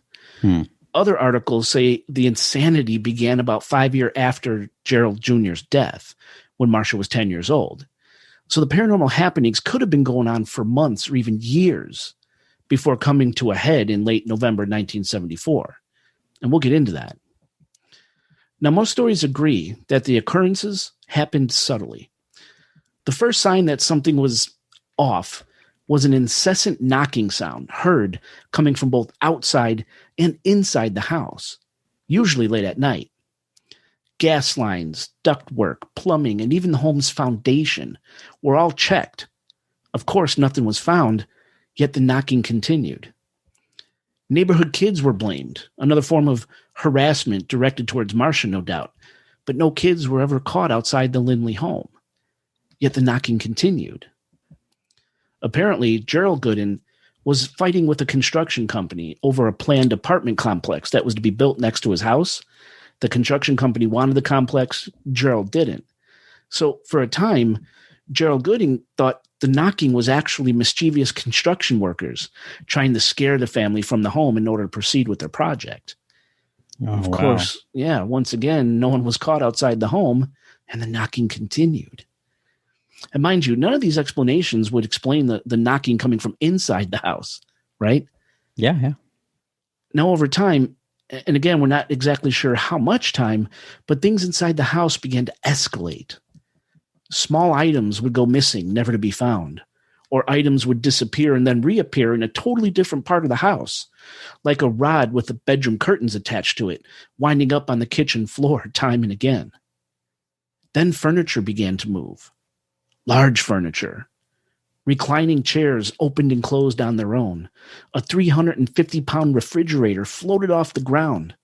Other articles say the insanity began about 5 years after Gerald Jr.'s death, when Marcia was 10 years old. So the paranormal happenings could have been going on for months or even years before coming to a head in late November 1974. And we'll get into that. Now, most stories agree that the occurrences happened subtly. The first sign that something was off was an incessant knocking sound heard coming from both outside and inside the house, usually late at night. Gas lines, ductwork, plumbing, and even the home's foundation were all checked. Of course, nothing was found, yet the knocking continued. Neighborhood kids were blamed, another form of harassment directed towards Marcia, no doubt, but no kids were ever caught outside the Lindley home. Yet the knocking continued. Apparently, Gerald Gooden was fighting with a construction company over a planned apartment complex that was to be built next to his house. The construction company wanted the complex, Gerald didn't. So for a time, Gerald Gooding thought the knocking was actually mischievous construction workers trying to scare the family from the home in order to proceed with their project. Of course, once again, no one was caught outside the home, and the knocking continued. And mind you, none of these explanations would explain the knocking coming from inside the house, right? Yeah. Now, over time, and again, we're not exactly sure how much time, but things inside the house began to escalate. Small items would go missing, never to be found, or items would disappear and then reappear in a totally different part of the house, like a rod with the bedroom curtains attached to it, winding up on the kitchen floor time and again. Then furniture began to move. Large furniture. Reclining chairs opened and closed on their own. A 350-pound refrigerator floated off the ground.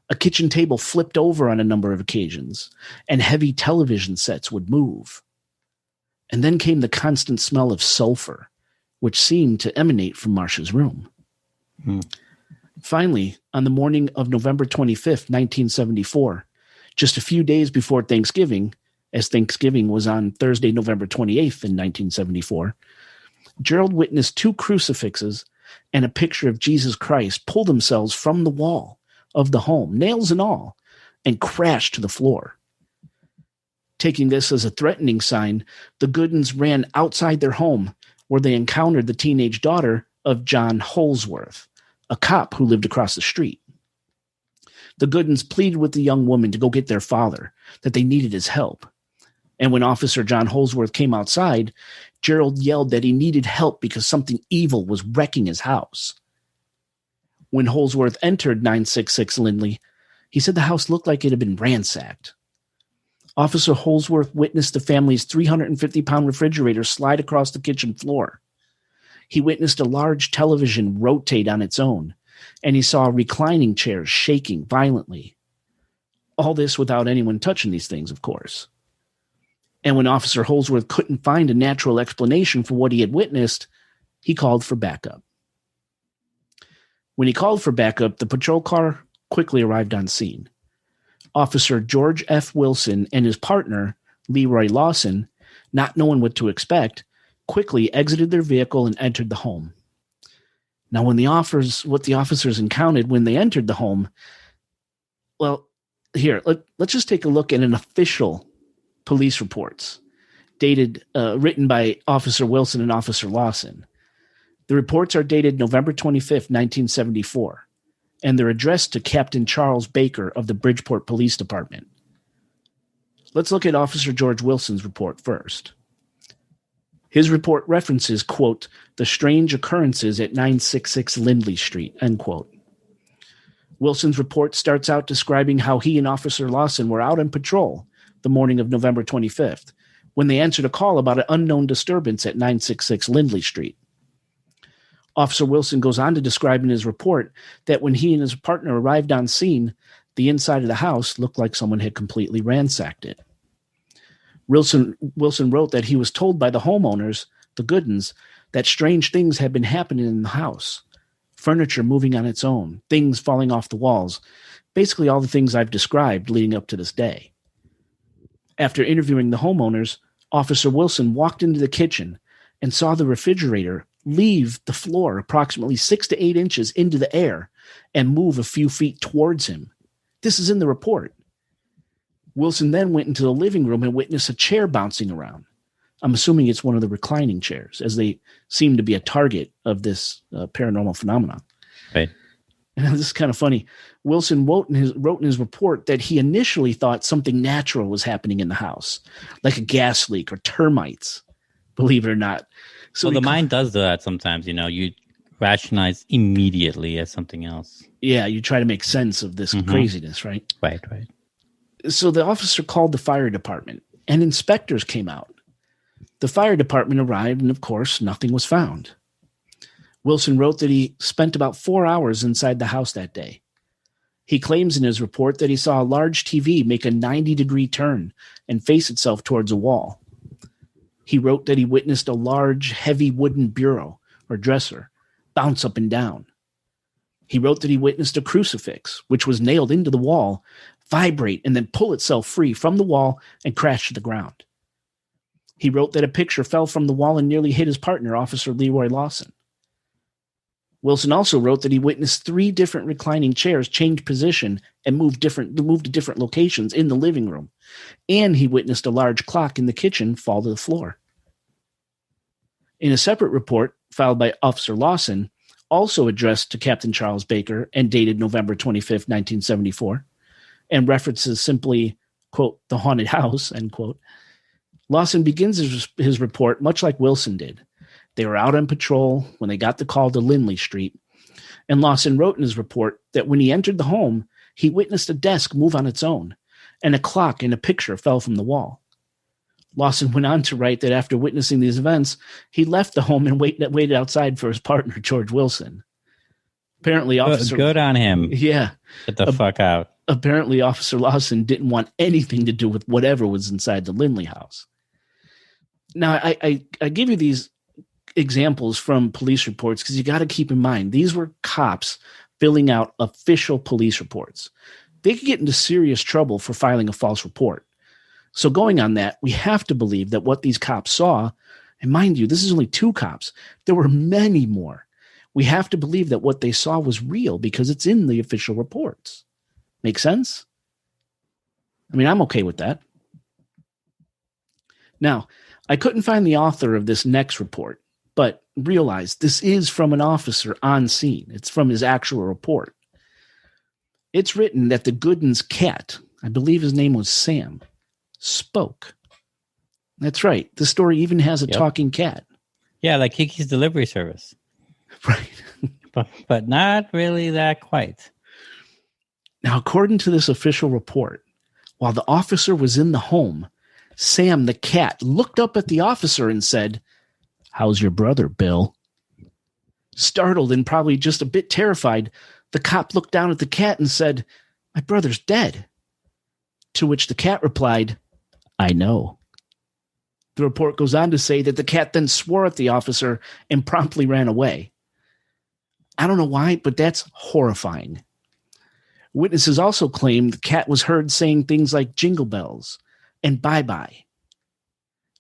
A kitchen table flipped over on a number of occasions, and heavy television sets would move. And then came the constant smell of sulfur, which seemed to emanate from Marcia's room. Finally, on the morning of November 25th, 1974, just a few days before Thanksgiving, as Thanksgiving was on Thursday, November 28th in 1974, Gerald witnessed 2 crucifixes and a picture of Jesus Christ pull themselves from the wall of the home, nails and all, and crash to the floor. Taking this as a threatening sign, the Goodens ran outside their home, where they encountered the teenage daughter of John Holsworth, a cop who lived across the street. The Goodens pleaded with the young woman to go get their father, that they needed his help. And when Officer John Holsworth came outside, Gerald yelled that he needed help because something evil was wrecking his house. When Holsworth entered 966 Lindley, he said the house looked like it had been ransacked. Officer Holsworth witnessed the family's 350-pound refrigerator slide across the kitchen floor. He witnessed a large television rotate on its own, and he saw reclining chairs shaking violently. All this without anyone touching these things, of course. And when Officer Holsworth couldn't find a natural explanation for what he had witnessed, he called for backup. When he called for backup, the patrol car quickly arrived on scene. Officer George F. Wilson and his partner, Leroy Lawson, not knowing what to expect, quickly exited their vehicle and entered the home. Now, what the officers encountered when they entered the home, well, here, let's just take a look at an official police reports written by Officer Wilson and Officer Lawson. The reports are dated November 25th, 1974, and they're addressed to Captain Charles Baker of the Bridgeport Police Department. Let's look at Officer George Wilson's report first. His report references, quote, the strange occurrences at 966 Lindley Street, end quote. Wilson's report starts out describing how he and Officer Lawson were out on patrol the morning of November 25th, when they answered a call about an unknown disturbance at 966 Lindley Street. Officer Wilson goes on to describe in his report that when he and his partner arrived on scene, the inside of the house looked like someone had completely ransacked it. Wilson wrote that he was told by the homeowners, the Goodens, that strange things had been happening in the house. Furniture moving on its own, things falling off the walls, basically all the things I've described leading up to this day. After interviewing the homeowners, Officer Wilson walked into the kitchen and saw the refrigerator leave the floor approximately 6 to 8 inches into the air and move a few feet towards him. This is in the report. Wilson then went into the living room and witnessed a chair bouncing around. I'm assuming it's one of the reclining chairs, as they seem to be a target of this paranormal phenomenon. Right. And this is kind of funny. Wilson wrote in his report that he initially thought something natural was happening in the house, like a gas leak or termites, believe it or not. So well, the mind does that sometimes, you rationalize immediately as something else. Yeah, you try to make sense of this craziness, right? Right. So the officer called the fire department, and inspectors came out. The fire department arrived, and of course, nothing was found. Wilson wrote that he spent about 4 hours inside the house that day. He claims in his report that he saw a large TV make a 90-degree turn and face itself towards a wall. He wrote that he witnessed a large, heavy wooden bureau or dresser bounce up and down. He wrote that he witnessed a crucifix, which was nailed into the wall, vibrate and then pull itself free from the wall and crash to the ground. He wrote that a picture fell from the wall and nearly hit his partner, Officer Leroy Lawson. Wilson also wrote that he witnessed 3 different reclining chairs change position and move to different locations in the living room, and he witnessed a large clock in the kitchen fall to the floor. In a separate report filed by Officer Lawson, also addressed to Captain Charles Baker and dated November 25th, 1974, and references simply, quote, the haunted house, end quote, Lawson begins his report much like Wilson did. They were out on patrol when they got the call to Lindley Street, and Lawson wrote in his report that when he entered the home, he witnessed a desk move on its own, and a clock in a picture fell from the wall. Lawson went on to write that after witnessing these events, he left the home and waited outside for his partner, George Wilson. Apparently, good on him. Yeah. Get the fuck out. Apparently, Officer Lawson didn't want anything to do with whatever was inside the Lindley house. Now, I give you these examples from police reports because you got to keep in mind these were cops filling out official police reports. They could get into serious trouble for filing a false report. So going on that, we have to believe that what these cops saw, and mind you, this is only 2 cops. There were many more. We have to believe that what they saw was real because it's in the official reports. Make sense? I mean, I'm okay with that. Now, I couldn't find the author of this next report, but realize this is from an officer on scene. It's from his actual report. It's written that the Gooden's cat, I believe his name was Sam, spoke. That's right. The story even has a talking cat. Yeah, like Kiki's delivery service. Right. but not really that quite. Now, according to this official report, while the officer was in the home, Sam the cat looked up at the officer and said, "How's your brother, Bill?" Startled and probably just a bit terrified, the cop looked down at the cat and said, "My brother's dead." To which the cat replied, "I know." The report goes on to say that the cat then swore at the officer and promptly ran away. I don't know why, but that's horrifying. Witnesses also claimed the cat was heard saying things like jingle bells and bye-bye.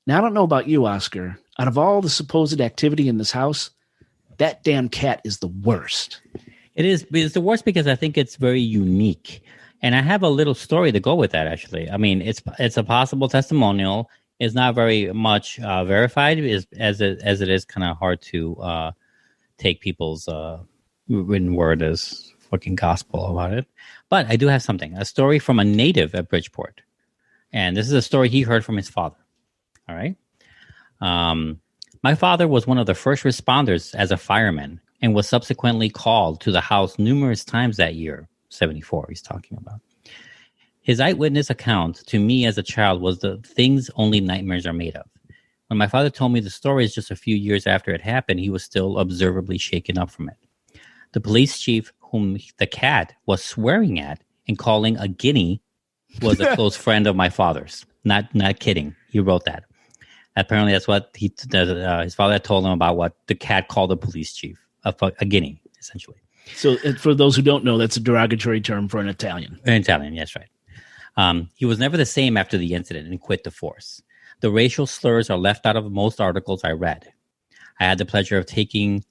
Now, I don't know about you, Oscar. Out of all the supposed activity in this house, that damn cat is the worst. It is. It's the worst because I think it's very unique. And I have a little story to go with that, actually. I mean, it's a possible testimonial. It's not very much verified as it is kind of hard to take people's written word as fucking gospel about it. But I do have a story from a native at Bridgeport. And this is a story he heard from his father. All right. My father was one of the first responders as a fireman and was subsequently called to the house numerous times that year. 74 he's talking about. His eyewitness account to me as a child was the things only nightmares are made of. When my father told me the stories just a few years after it happened, he was still observably shaken up from it. The police chief whom the cat was swearing at and calling a guinea was a close friend of my father's. Not kidding. He wrote that. Apparently that's what his father had told him about what the cat called the police chief, a guinea, essentially. So for those who don't know, that's a derogatory term for an Italian. An Italian, yes, right. He was never the same after the incident and quit the force. The racial slurs are left out of most articles I read. I had the pleasure of talking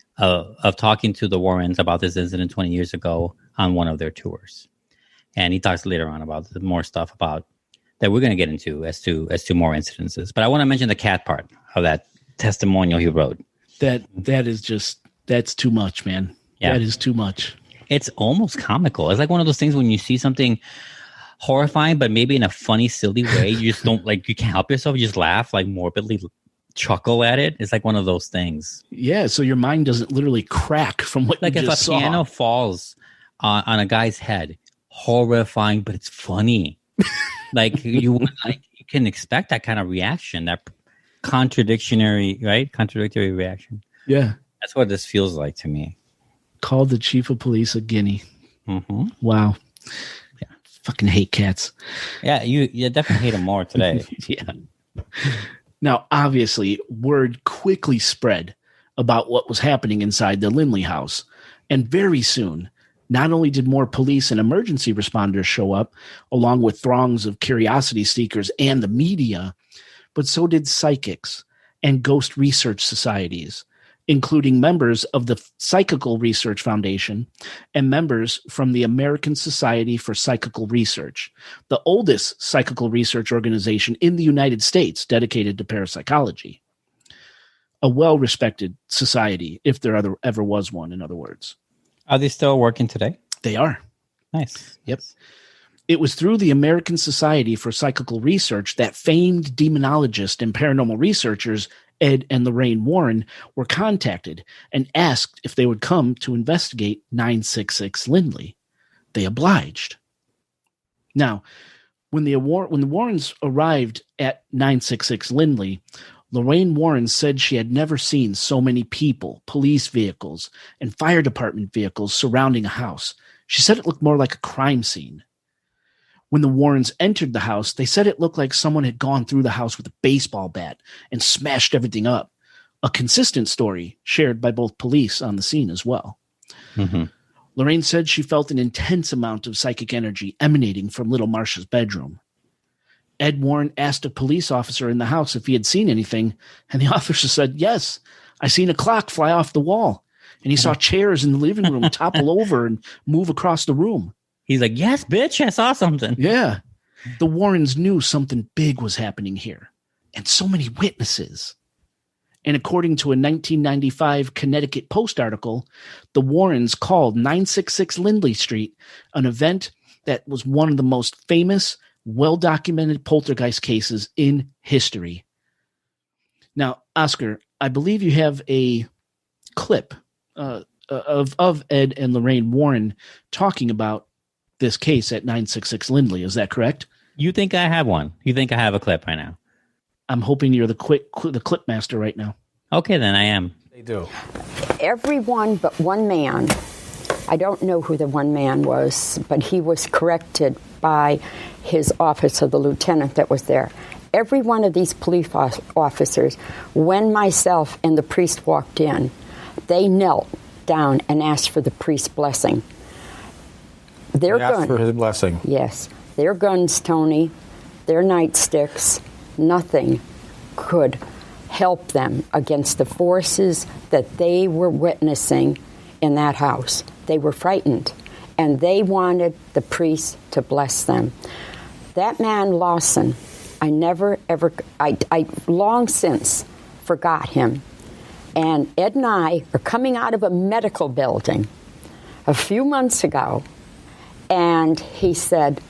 to the Warrens about this incident 20 years ago on one of their tours. And he talks later on about more stuff about that we're going to get into as to more incidences. But I want to mention the cat part of that testimonial he wrote. That's too much, man. Yeah. That is too much. It's almost comical. It's like one of those things when you see something horrifying, but maybe in a funny, silly way. You just don't you can't help yourself. You just laugh, morbidly chuckle at it. It's like one of those things. Yeah. So your mind doesn't literally crack from what you just saw. Like if a piano falls on a guy's head, horrifying, but it's funny. Like you can expect that kind of reaction, that contradictory reaction. Yeah. That's what this feels like to me. Called the chief of police a guinea. Mm-hmm. Wow. Yeah. Fucking hate cats. Yeah, you definitely hate them more today. Yeah. Now, obviously, word quickly spread about what was happening inside the Lindley house. And very soon, not only did more police and emergency responders show up, along with throngs of curiosity seekers and the media, but so did psychics and ghost research societies, including members of the Psychical Research Foundation and members from the American Society for Psychical Research, the oldest psychical research organization in the United States dedicated to parapsychology. A well-respected society, if there ever was one, in other words. Are they still working today? They are. Nice. Yep. It was through the American Society for Psychical Research that famed demonologist and paranormal researchers Ed and Lorraine Warren were contacted and asked if they would come to investigate 966 Lindley. They obliged. Now, when the Warrens arrived at 966 Lindley, Lorraine Warren said she had never seen so many people, police vehicles, and fire department vehicles surrounding a house. She said it looked more like a crime scene. When the Warrens entered the house, they said it looked like someone had gone through the house with a baseball bat and smashed everything up. A consistent story shared by both police on the scene as well. Mm-hmm. Lorraine said she felt an intense amount of psychic energy emanating from little Marcia's bedroom. Ed Warren asked a police officer in the house if he had seen anything, and the officer said, "Yes, I seen a clock fly off the wall, and he saw chairs in the living room topple over and move across the room." He's like, "Yes, bitch, I saw something." Yeah. The Warrens knew something big was happening here, and so many witnesses. And according to a 1995 Connecticut Post article, the Warrens called 966 Lindley Street an event that was one of the most famous, well-documented poltergeist cases in history. Now, Oscar, I believe you have a clip of Ed and Lorraine Warren talking about this case at 966 Lindley. Is that correct? You think I have one? You think I have a clip right now? I'm hoping you're the clip master right now. Okay, then I am. They do. Everyone but one man, I don't know who the one man was, but he was corrected by his officer, the lieutenant that was there. Every one of these police officers, when myself and the priest walked in, they knelt down and asked for the priest's blessing. They asked for his blessing. Yes. Their guns, Tony, their nightsticks, nothing could help them against the forces that they were witnessing in that house. They were frightened, and they wanted the priest to bless them. That man, Lawson, I long since forgot him. And Ed and I are coming out of a medical building a few months ago, and he said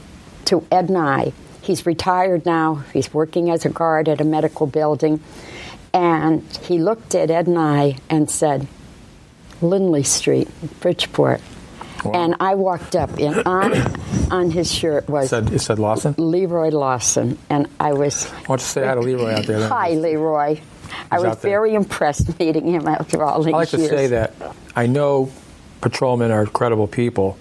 to Ed and I, he's retired now, he's working as a guard at a medical building, and he looked at Ed and I and said, "Lindley Street, Bridgeport." Wow. And I walked up, and on his shirt was... It said Lawson? Leroy Lawson, and I was... Why don't you say hi to Leroy out there? Then? Hi, Leroy. I was very impressed meeting him after all these years. I like to say that I know patrolmen are credible people,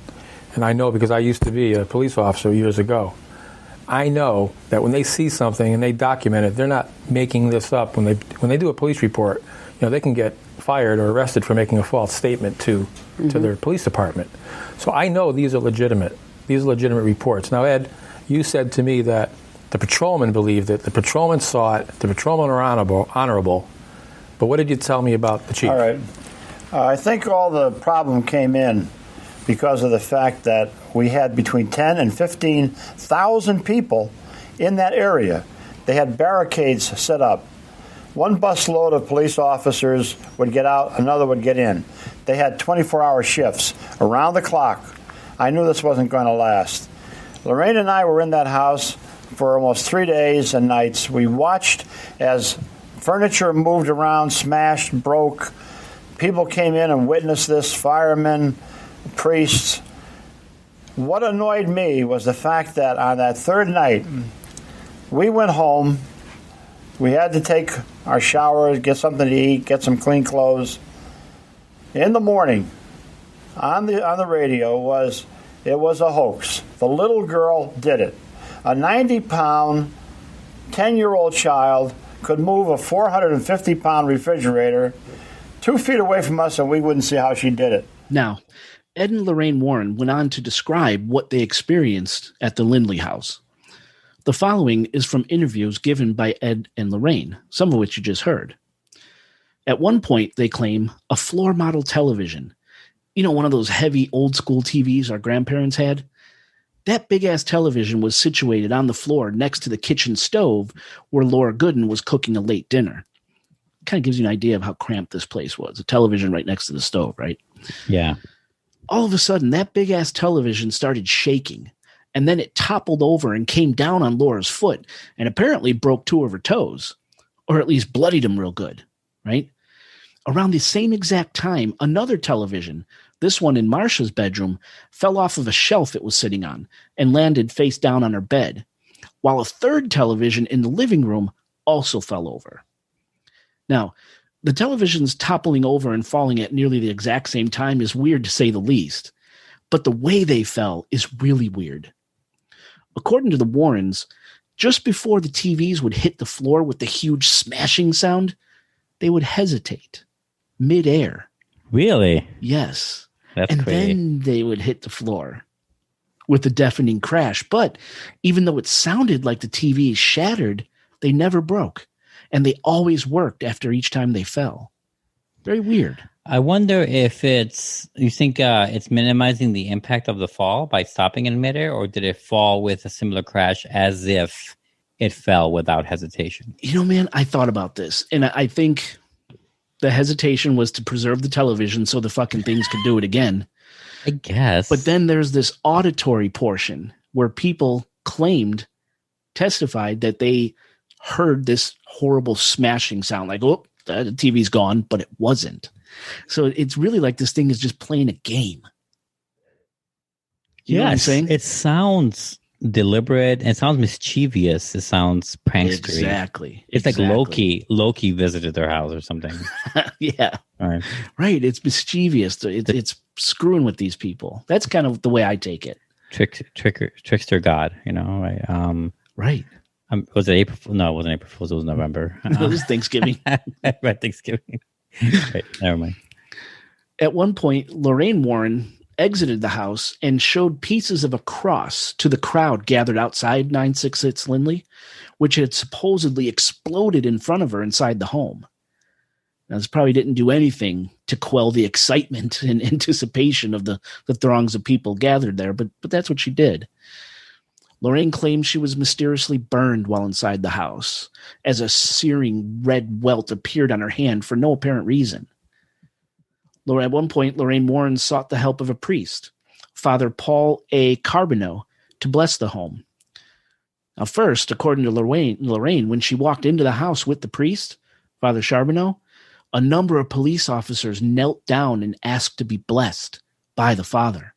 and I know because I used to be a police officer years ago. I know that when they see something and they document it, they're not making this up. When they do a police report, they can get fired or arrested for making a false statement to their police department. So I know these are legitimate. These are legitimate reports. Now, Ed, you said to me that the patrolmen believed it. The patrolmen saw it. The patrolmen are honorable. But what did you tell me about the chief? All right. I think all the problem came in because of the fact that we had between 10 and 15,000 people in that area. They had barricades set up. One busload of police officers would get out, another would get in. They had 24-hour shifts around the clock. I knew this wasn't going to last. Lorraine and I were in that house for almost 3 days and nights. We watched as furniture moved around, smashed, broke. People came in and witnessed this, firemen, priests. what annoyed me was the fact that on that third night, we went home. We had to take our showers, get something to eat, get some clean clothes. In the morning, on the radio it was a hoax. The little girl did it. A 90-pound, 10-year-old child could move a 450-pound refrigerator 2 feet away from us, and we wouldn't see how she did it. Now, Ed and Lorraine Warren went on to describe what they experienced at the Lindley house. The following is from interviews given by Ed and Lorraine, some of which you just heard. At one point, they claim a floor model television, one of those heavy old school TVs our grandparents had. That big-ass television was situated on the floor next to the kitchen stove where Laura Gooden was cooking a late dinner. Kind of gives you an idea of how cramped this place was. A television right next to the stove, right? Yeah. All of a sudden, that big-ass television started shaking, and then it toppled over and came down on Laura's foot and apparently broke 2 of her toes, or at least bloodied them real good, right? Around the same exact time, another television, this one in Marcia's bedroom, fell off of a shelf it was sitting on and landed face down on her bed, while a third television in the living room also fell over. Now, the televisions toppling over and falling at nearly the exact same time is weird to say the least, but the way they fell is really weird. According to the Warrens, just before the TVs would hit the floor with the huge smashing sound, they would hesitate mid-air. Really? Yes. That's and crazy. Then they would hit the floor with a deafening crash. But even though it sounded like the TV shattered, they never broke. And they always worked after each time they fell. Very weird. I wonder if you think it's minimizing the impact of the fall by stopping in midair, or did it fall with a similar crash as if it fell without hesitation? Man, I thought about this, and I think the hesitation was to preserve the television so the fucking things could do it again. I guess. But then there's this auditory portion where people testified that they heard this horrible smashing sound, like, oh, the TV's gone, but it wasn't. So it's really like this thing is just playing a game. You know what I'm saying? It sounds deliberate. It sounds mischievous. It sounds prankstery. Exactly. It's like Loki visited their house or something. Yeah. All right. Right. It's mischievous. It's screwing with these people. That's kind of the way I take it. Trickster God, right? Right. Was it April? No, it wasn't April Fool's. It was November. It was Thanksgiving. Right, Thanksgiving. Right, never mind. At one point, Lorraine Warren exited the house and showed pieces of a cross to the crowd gathered outside 966 Lindley, which had supposedly exploded in front of her inside the home. Now, this probably didn't do anything to quell the excitement and anticipation of the throngs of people gathered there, but that's what she did. Lorraine claimed she was mysteriously burned while inside the house, as a searing red welt appeared on her hand for no apparent reason. At one point, Lorraine Warren sought the help of a priest, Father Paul A. Carbonneau, to bless the home. Now, first, according to Lorraine, when she walked into the house with the priest, Father Charbonneau, a number of police officers knelt down and asked to be blessed by the father.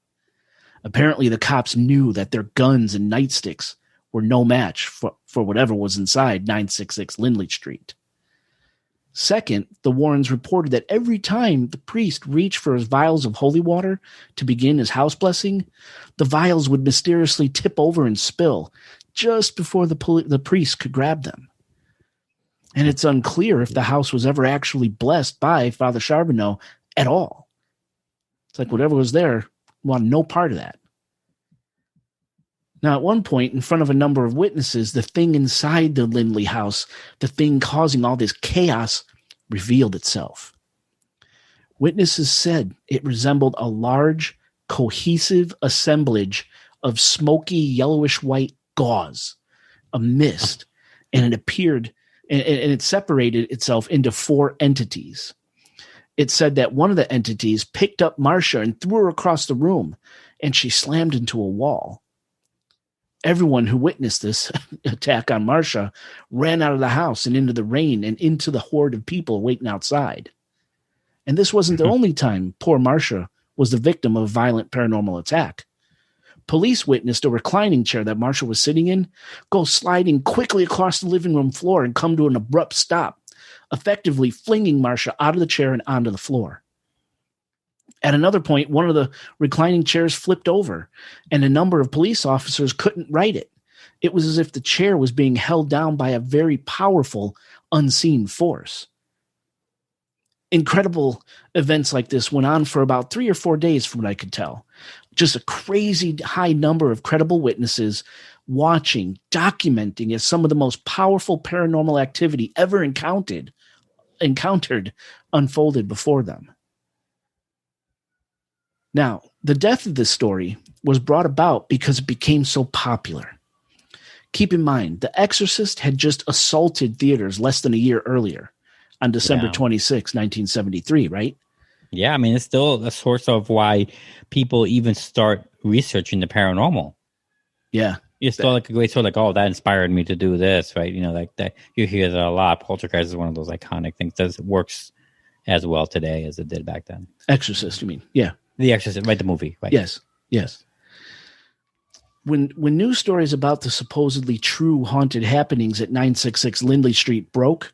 Apparently, the cops knew that their guns and nightsticks were no match for whatever was inside 966 Lindley Street. Second, the Warrens reported that every time the priest reached for his vials of holy water to begin his house blessing, the vials would mysteriously tip over and spill just before the priest could grab them. And it's unclear if the house was ever actually blessed by Father Charbonneau at all. It's like whatever was there wanted no part of that. Now, at one point, in front of a number of witnesses, the thing inside the Lindley house, the thing causing all this chaos, revealed itself. Witnesses said it resembled a large, cohesive assemblage of smoky, yellowish-white gauze, a mist, and it appeared, and it separated itself into 4 entities. It said that one of the entities picked up Marcia and threw her across the room, and she slammed into a wall. Everyone who witnessed this attack on Marcia ran out of the house and into the rain and into the horde of people waiting outside. And this wasn't the only time poor Marcia was the victim of a violent paranormal attack. Police witnessed a reclining chair that Marcia was sitting in go sliding quickly across the living room floor and come to an abrupt stop, effectively flinging Marcia out of the chair and onto the floor. At another point, one of the reclining chairs flipped over, and a number of police officers couldn't right it. It was as if the chair was being held down by a very powerful, unseen force. Incredible events like this went on for about 3 or 4 days from what I could tell. Just a crazy high number of credible witnesses watching, documenting as some of the most powerful paranormal activity ever encountered unfolded before them. Now, the death of this story was brought about because it became so popular. Keep in mind, The Exorcist had just assaulted theaters less than a year earlier on December 26, 1973, right? Yeah, I mean, it's still a source of why people even start researching the paranormal. Yeah. It's still like a great sort of like, oh, that inspired me to do this, right? You know, like that. You hear that a lot. Poltergeist is one of those iconic things that works as well today as it did back then. Exorcist, you mean? Yeah. The Exorcist, right? The movie, right? Yes. When news stories about the supposedly true haunted happenings at 966 Lindley Street broke,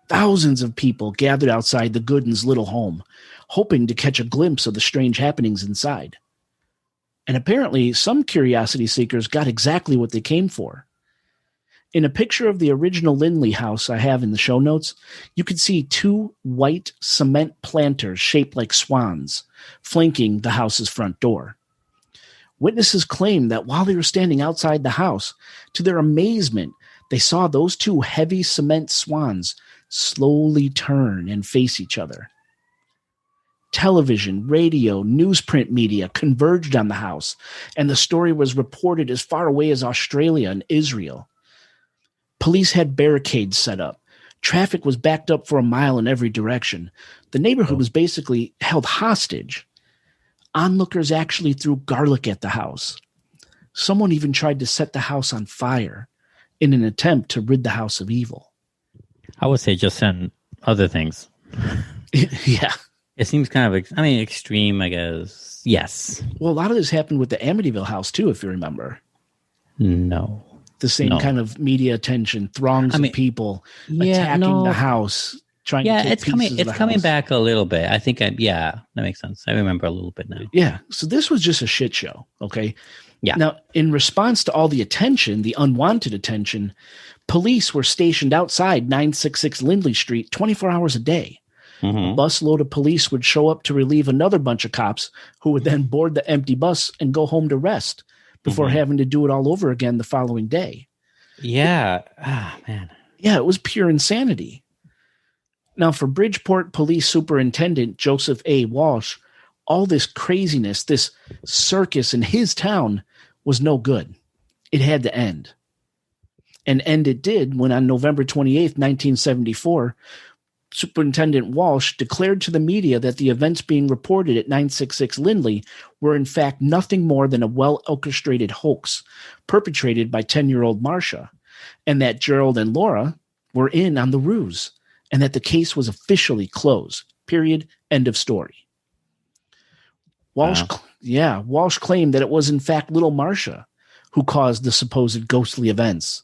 thousands of people gathered outside the Goodens' little home, hoping to catch a glimpse of the strange happenings inside. And apparently, some curiosity seekers got exactly what they came for. In a picture of the original Lindley house I have in the show notes, you can see 2 white cement planters shaped like swans flanking the house's front door. Witnesses claim that while they were standing outside the house, to their amazement, they saw those 2 heavy cement swans slowly turn and face each other. Television, radio, newsprint media converged on the house, and the story was reported as far away as Australia and Israel. Police had barricades set up. Traffic was backed up for a mile in every direction. The neighborhood was basically held hostage. Onlookers actually threw garlic at the house. Someone even tried to set the house on fire in an attempt to rid the house of evil. I would say just send other things. Yeah. It seems kind of, extreme, I guess. Yes. Well, a lot of this happened with the Amityville house, too, if you remember. No. The same kind of media attention, throngs of people attacking the house, trying to take pieces of the house. It's coming back a little bit. I think, that makes sense. I remember a little bit now. Yeah. So this was just a shit show, okay? Yeah. Now, in response to all the attention, the unwanted attention, police were stationed outside 966 Lindley Street 24 hours a day. Mm-hmm. A busload of police would show up to relieve another bunch of cops who would then board the empty bus and go home to rest before having to do it all over again the following day. Yeah. Ah, man. Yeah, it was pure insanity. Now, for Bridgeport Police Superintendent Joseph A. Walsh, all this craziness, this circus in his town was no good. It had to end. And end it did when on November 28th, 1974, Superintendent Walsh declared to the media that the events being reported at 966 Lindley were in fact nothing more than a well-orchestrated hoax perpetrated by 10-year-old Marcia, and that Gerald and Laura were in on the ruse, and that the case was officially closed. Period. End of story. Walsh claimed that it was in fact little Marcia who caused the supposed ghostly events.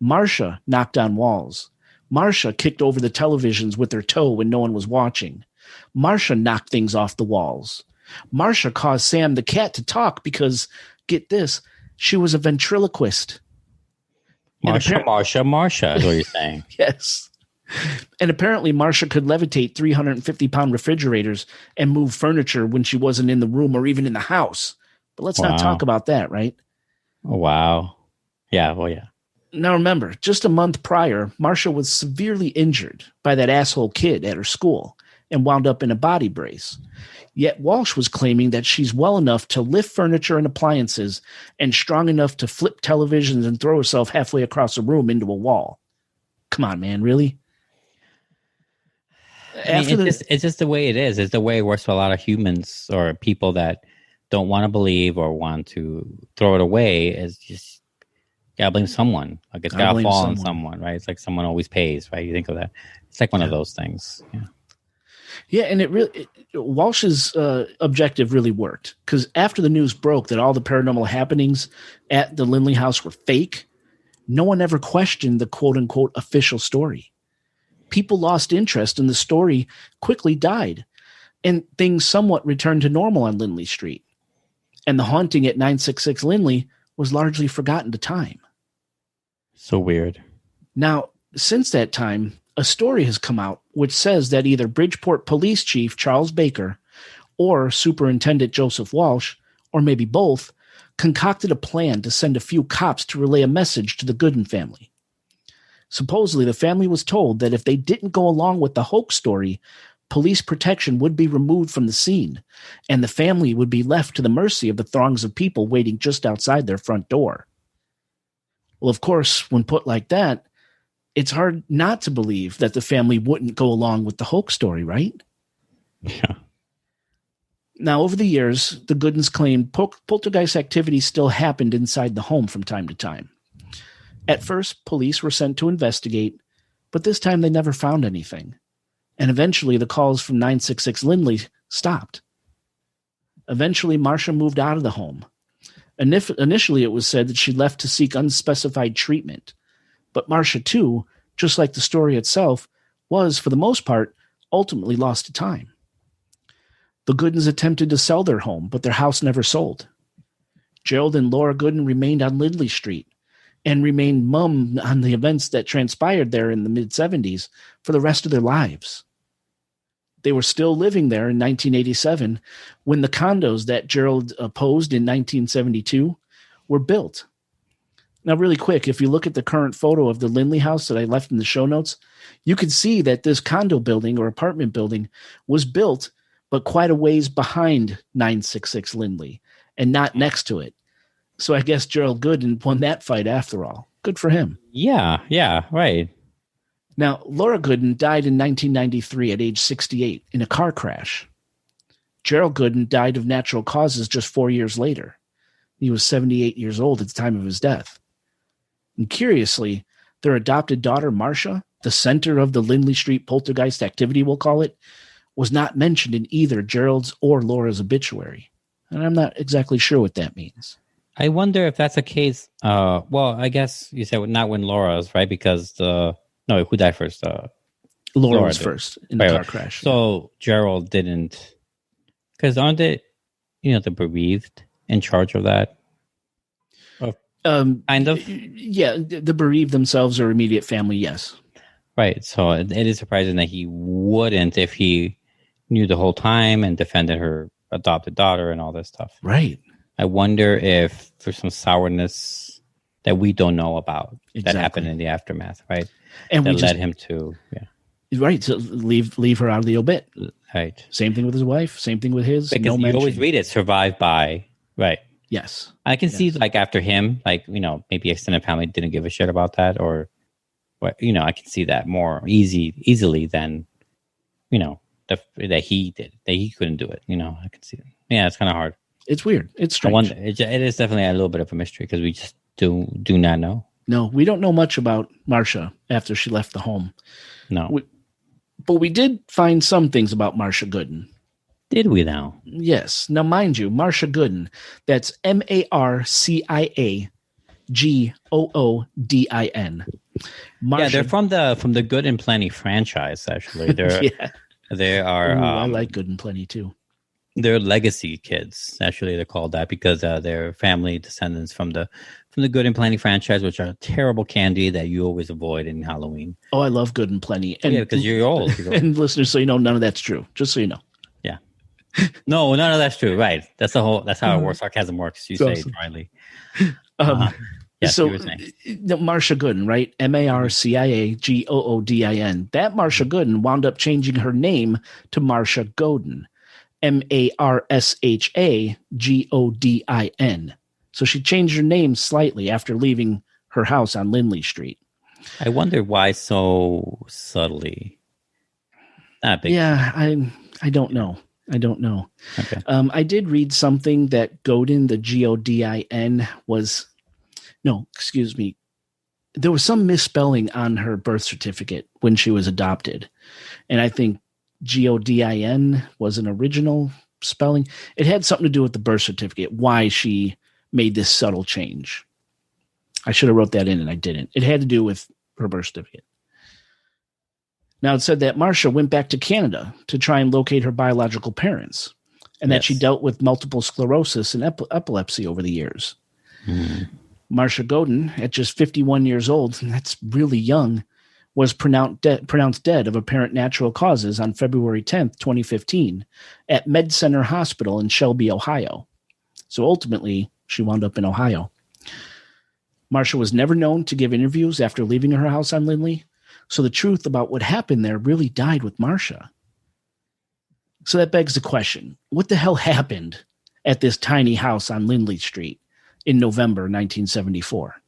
Marcia knocked on walls. Marcia kicked over the televisions with her toe when no one was watching. Marcia knocked things off the walls. Marcia caused Sam the cat to talk because, get this, she was a ventriloquist. Marcia is what you're saying. Yes. And apparently Marcia could levitate 350-pound refrigerators and move furniture when she wasn't in the room or even in the house. But let's not talk about that, right? Oh, wow. Yeah, well, yeah. Now remember, just a month prior, Marcia was severely injured by that asshole kid at her school and wound up in a body brace. Yet Walsh was claiming that she's well enough to lift furniture and appliances and strong enough to flip televisions and throw herself halfway across a room into a wall. Come on, man, really? It's just the way it is. It's the way it works for a lot of humans or people that don't want to believe or want to throw it away. It's just, gotta blame someone. Like it's gotta fall on someone, right? It's like someone always pays, right? You think of that. It's like one of those things. Yeah. Yeah, and Walsh's objective really worked, because after the news broke that all the paranormal happenings at the Lindley house were fake, no one ever questioned the quote-unquote official story. People lost interest, and the story quickly died, and things somewhat returned to normal on Lindley Street. And the haunting at 966 Lindley was largely forgotten to time. So weird. Now, since that time, a story has come out which says that either Bridgeport Police Chief Charles Baker or Superintendent Joseph Walsh, or maybe both, concocted a plan to send a few cops to relay a message to the Gooden family. Supposedly, the family was told that if they didn't go along with the hoax story, police protection would be removed from the scene, and the family would be left to the mercy of the throngs of people waiting just outside their front door. Well, of course, when put like that, it's hard not to believe that the family wouldn't go along with the hoax story, right? Yeah. Now, over the years, the Goodens claimed poltergeist activity still happened inside the home from time to time. At first, police were sent to investigate, but this time they never found anything. And eventually, the calls from 966 Lindley stopped. Eventually, Marcia moved out of the home. Initially, it was said that she left to seek unspecified treatment. But Marcia, too, just like the story itself, was, for the most part, ultimately lost to time. The Goodens attempted to sell their home, but their house never sold. Gerald and Laura Gooden remained on Lindley Street and remained mum on the events that transpired there in the mid-'70s for the rest of their lives. They were still living there in 1987 when the condos that Gerald opposed in 1972 were built. Now, really quick, if you look at the current photo of the Lindley house that I left in the show notes, you can see that this condo building or apartment building was built, but quite a ways behind 966 Lindley and not next to it. So I guess Gerald Gooden won that fight after all. Good for him. Yeah, right. Now, Laura Gooden died in 1993 at age 68 in a car crash. Gerald Gooden died of natural causes just 4 years later. He was 78 years old at the time of his death. And curiously, their adopted daughter, Marcia, the center of the Lindley Street poltergeist activity, we'll call it, was not mentioned in either Gerald's or Laura's obituary. And I'm not exactly sure what that means. I wonder if that's a case. Well, I guess you said not when Laura's, right? Because who died first? Laura was first in the car crash. So Gerald didn't, because aren't they, the bereaved in charge of that? Kind of. Yeah, the bereaved themselves or immediate family, yes. Right. So it is surprising that he wouldn't if he knew the whole time and defended her adopted daughter and all this stuff. Right. I wonder if there's some sourness that we don't know about that happened in the aftermath, right? And that led him to, right, to leave her out of the obit. Right. Same thing with his wife. Same thing with his. Because you always read it, survived by, right? Yes. I can see after him, maybe extended family didn't give a shit about that, or I can see that more easily than, that he did, that he couldn't do it. I can see it. Yeah, it's kind of hard. It's weird. It's strange. I wonder, it is definitely a little bit of a mystery because we just do not know. No, we don't know much about Marcia after she left the home. No. But we did find some things about Marcia Gooden. Did we now? Yes. Now, mind you, Marcia Gooden, that's MarciaGoodin. Yeah, they're from the Good and Plenty franchise, actually. They are. I like Good and Plenty, too. They're legacy kids. Actually, they're called that because they're family descendants from the Good and Plenty franchise, which are terrible candy that you always avoid in Halloween. Oh, I love Good and Plenty. And, because you're old. And listeners, so you know, none of that's true. Just so you know. Yeah. No, none of that's true. Right. That's how it works. Sarcasm works. You say it dryly. Yes, so Marcia Gooden, right? MarciaGoodin. That Marcia Gooden wound up changing her name to Marcia Godin. MarciaGodin. So she changed her name slightly after leaving her house on Lindley Street. I wonder why so subtly. Not big. Yeah, I don't know. Okay. I did read something that Godin, the Godin, was. No, excuse me. There was some misspelling on her birth certificate when she was adopted. And I think Godin was an original spelling. It had something to do with the birth certificate, why she made this subtle change. I should have wrote that in and I didn't. It had to do with her birth certificate. Now, it said that Marcia went back to Canada to try and locate her biological parents, and that she dealt with multiple sclerosis and epilepsy over the years. Marcia Godin, at just 51 years old, and that's really young, was pronounced dead of apparent natural causes on February 10th, 2015, at Med Center Hospital in Shelby, Ohio. So ultimately, she wound up in Ohio. Marcia was never known to give interviews after leaving her house on Lindley, so the truth about what happened there really died with Marcia. So that begs the question, what the hell happened at this tiny house on Lindley Street in November 1974?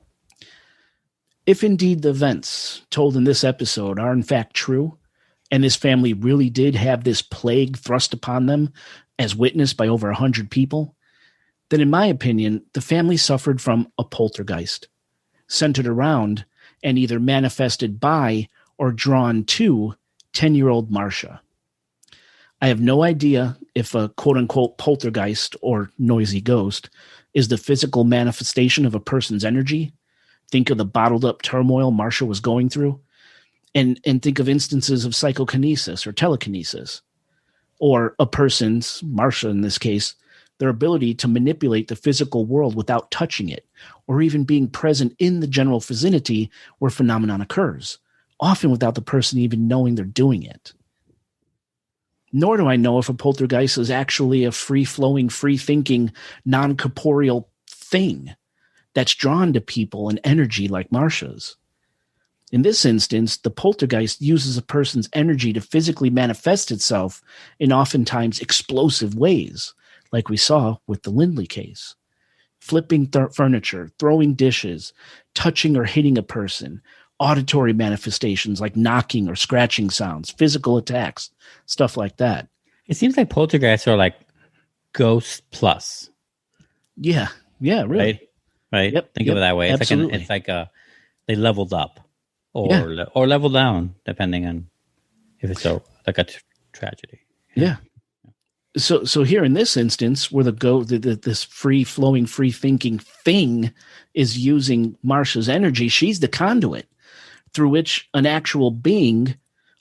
If indeed the events told in this episode are in fact true, and this family really did have this plague thrust upon them as witnessed by over 100 people, then in my opinion, the family suffered from a poltergeist, centered around and either manifested by or drawn to 10-year-old Marcia. I have no idea if a quote-unquote poltergeist or noisy ghost is the physical manifestation of a person's energy. Think of the bottled-up turmoil Marcia was going through, and think of instances of psychokinesis or telekinesis, or a person's, Marcia in this case, their ability to manipulate the physical world without touching it, or even being present in the general vicinity where phenomenon occurs, often without the person even knowing they're doing it. Nor do I know if a poltergeist is actually a free-flowing, free-thinking, non-corporeal thing that's drawn to people and energy like Marcia's. In this instance, the poltergeist uses a person's energy to physically manifest itself in oftentimes explosive ways, like we saw with the Lindley case. Flipping furniture, throwing dishes, touching or hitting a person, auditory manifestations like knocking or scratching sounds, physical attacks, stuff like that. It seems like poltergeists are like ghost plus. Yeah, really. Right? Yep, Think of it that way. Absolutely. It's like they leveled up or leveled down, depending on if it's like a tragedy. Yeah. So here in this instance, where this free-flowing, free-thinking thing is using Marcia's energy, she's the conduit through which an actual being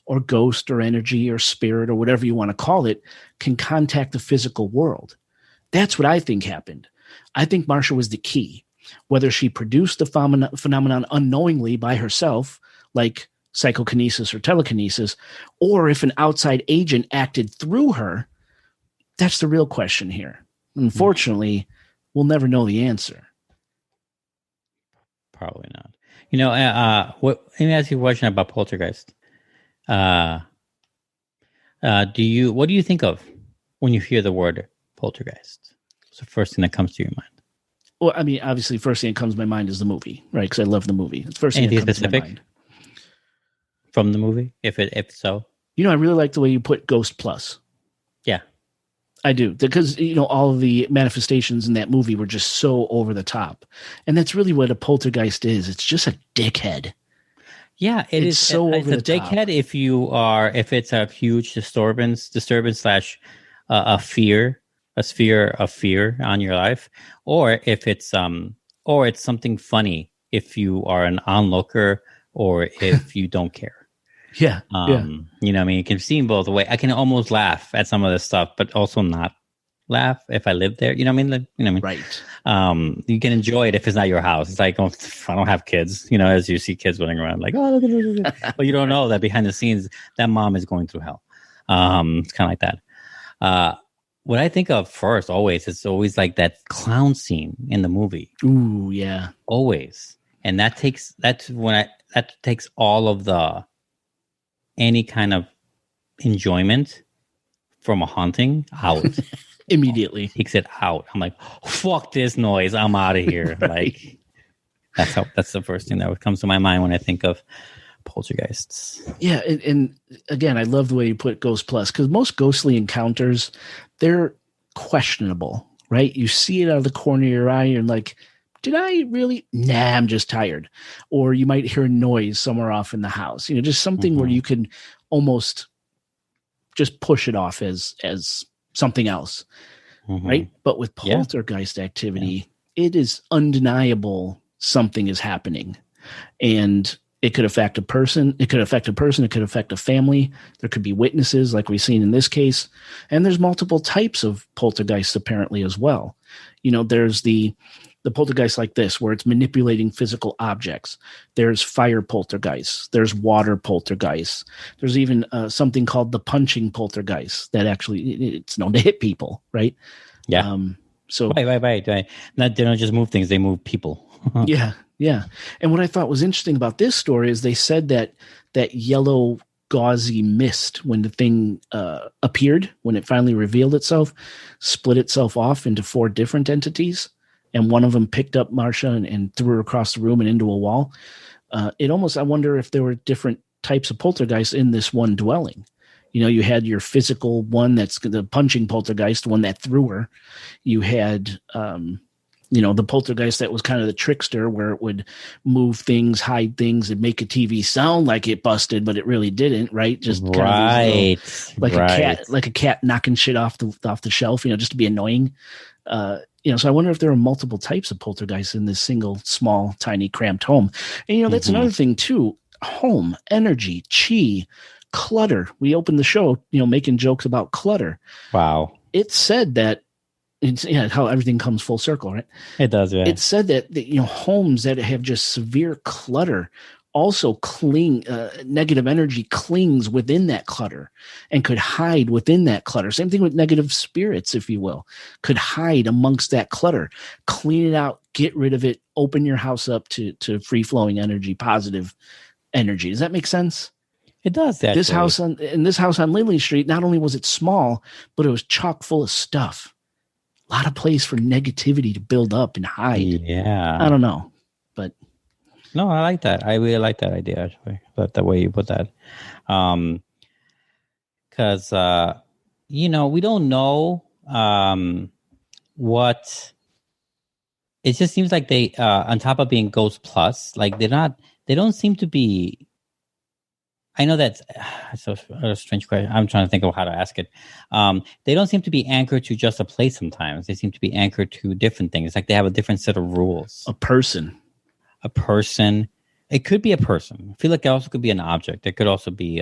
or ghost or energy or spirit or whatever you want to call it can contact the physical world. That's what I think happened. I think Marcia was the key. Whether she produced the phenomenon unknowingly by herself, like psychokinesis or telekinesis, or if an outside agent acted through her, that's the real question here. Unfortunately, we'll never know the answer. Probably not. Let me ask you a question about poltergeist. What do you think of when you hear the word poltergeist? What's the first thing that comes to your mind? Well, I mean, obviously, first thing that comes to my mind is the movie, right? Because I love the movie. It's the first thing Anything that comes specific to my mind. From the movie, if so? I really like the way you put Ghost Plus. Yeah. I do, because all of the manifestations in that movie were just so over the top, and that's really what a poltergeist is. It's just a dickhead. Yeah, it's so over the top. Dickhead. If it's a huge disturbance slash a sphere of fear on your life, or if it's something funny if you are an onlooker or if you don't care. Yeah. You know what I mean? You can see them both ways. I can almost laugh at some of this stuff, but also not laugh if I live there. You know what I mean? Right. You can enjoy it if it's not your house. It's like, I don't have kids, as you see kids running around like, oh, look at this. But you don't know that behind the scenes, that mom is going through hell. It's kind of like that. What I think of first it's always like that clown scene in the movie. Ooh, yeah. Always. And that takes all of any kind of enjoyment from a haunting out. Immediately. Takes it out. I'm like, fuck this noise. I'm out of here. Right. Like that's the first thing that comes to my mind when I think of poltergeists. Yeah, and again, I love the way you put Ghost Plus, because most ghostly encounters, they're questionable, right? You see it out of the corner of your eye, and you're like, did I really? Nah, I'm just tired. Or you might hear a noise somewhere off in the house. Just something where you can almost just push it off as something else, right? But with poltergeist activity, it is undeniable something is happening, and it could affect a person. It could affect a family. There could be witnesses, like we've seen in this case, and there's multiple types of poltergeists apparently as well. There's the poltergeist like this, where it's manipulating physical objects. There's fire poltergeists. There's water poltergeists. There's even something called the punching poltergeist that actually it's known to hit people, right? Yeah. So right. They don't just move things; they move people. Yeah. And what I thought was interesting about this story is they said that yellow gauzy mist, when the thing appeared, when it finally revealed itself, split itself off into 4 different entities. And one of them picked up Marcia and threw her across the room and into a wall. I wonder if there were different types of poltergeists in this one dwelling. You had your physical one, that's the punching poltergeist, one that threw her. You had, the poltergeist that was kind of the trickster, where it would move things, hide things, and make a TV sound like it busted, but it really didn't, right? Just kind of like a cat knocking shit off the shelf, just to be annoying. So I wonder if there are multiple types of poltergeists in this single, small, tiny, cramped home. And, that's another thing too. Home, energy, chi, clutter. We opened the show, making jokes about clutter. Wow. It said that how everything comes full circle, right? It does, yeah. It said that homes that have just severe clutter also cling, negative energy clings within that clutter and could hide within that clutter. Same thing with negative spirits, if you will, could hide amongst that clutter. Clean it out, get rid of it, open your house up to free-flowing energy, positive energy. Does that make sense? It does. Actually. This house on Lindley Street, not only was it small, but it was chock full of stuff. A lot of place for negativity to build up and hide. Yeah. I don't know, but no, I like that. I really like that idea, actually. But the way you put that, because we don't know what. It just seems like they, on top of being Ghost Plus, like they don't seem to be. I know that's a strange question. I'm trying to think of how to ask it. They don't seem to be anchored to just a place sometimes. They seem to be anchored to different things. Like they have a different set of rules. A person. It could be a person. I feel like it also could be an object. It could also be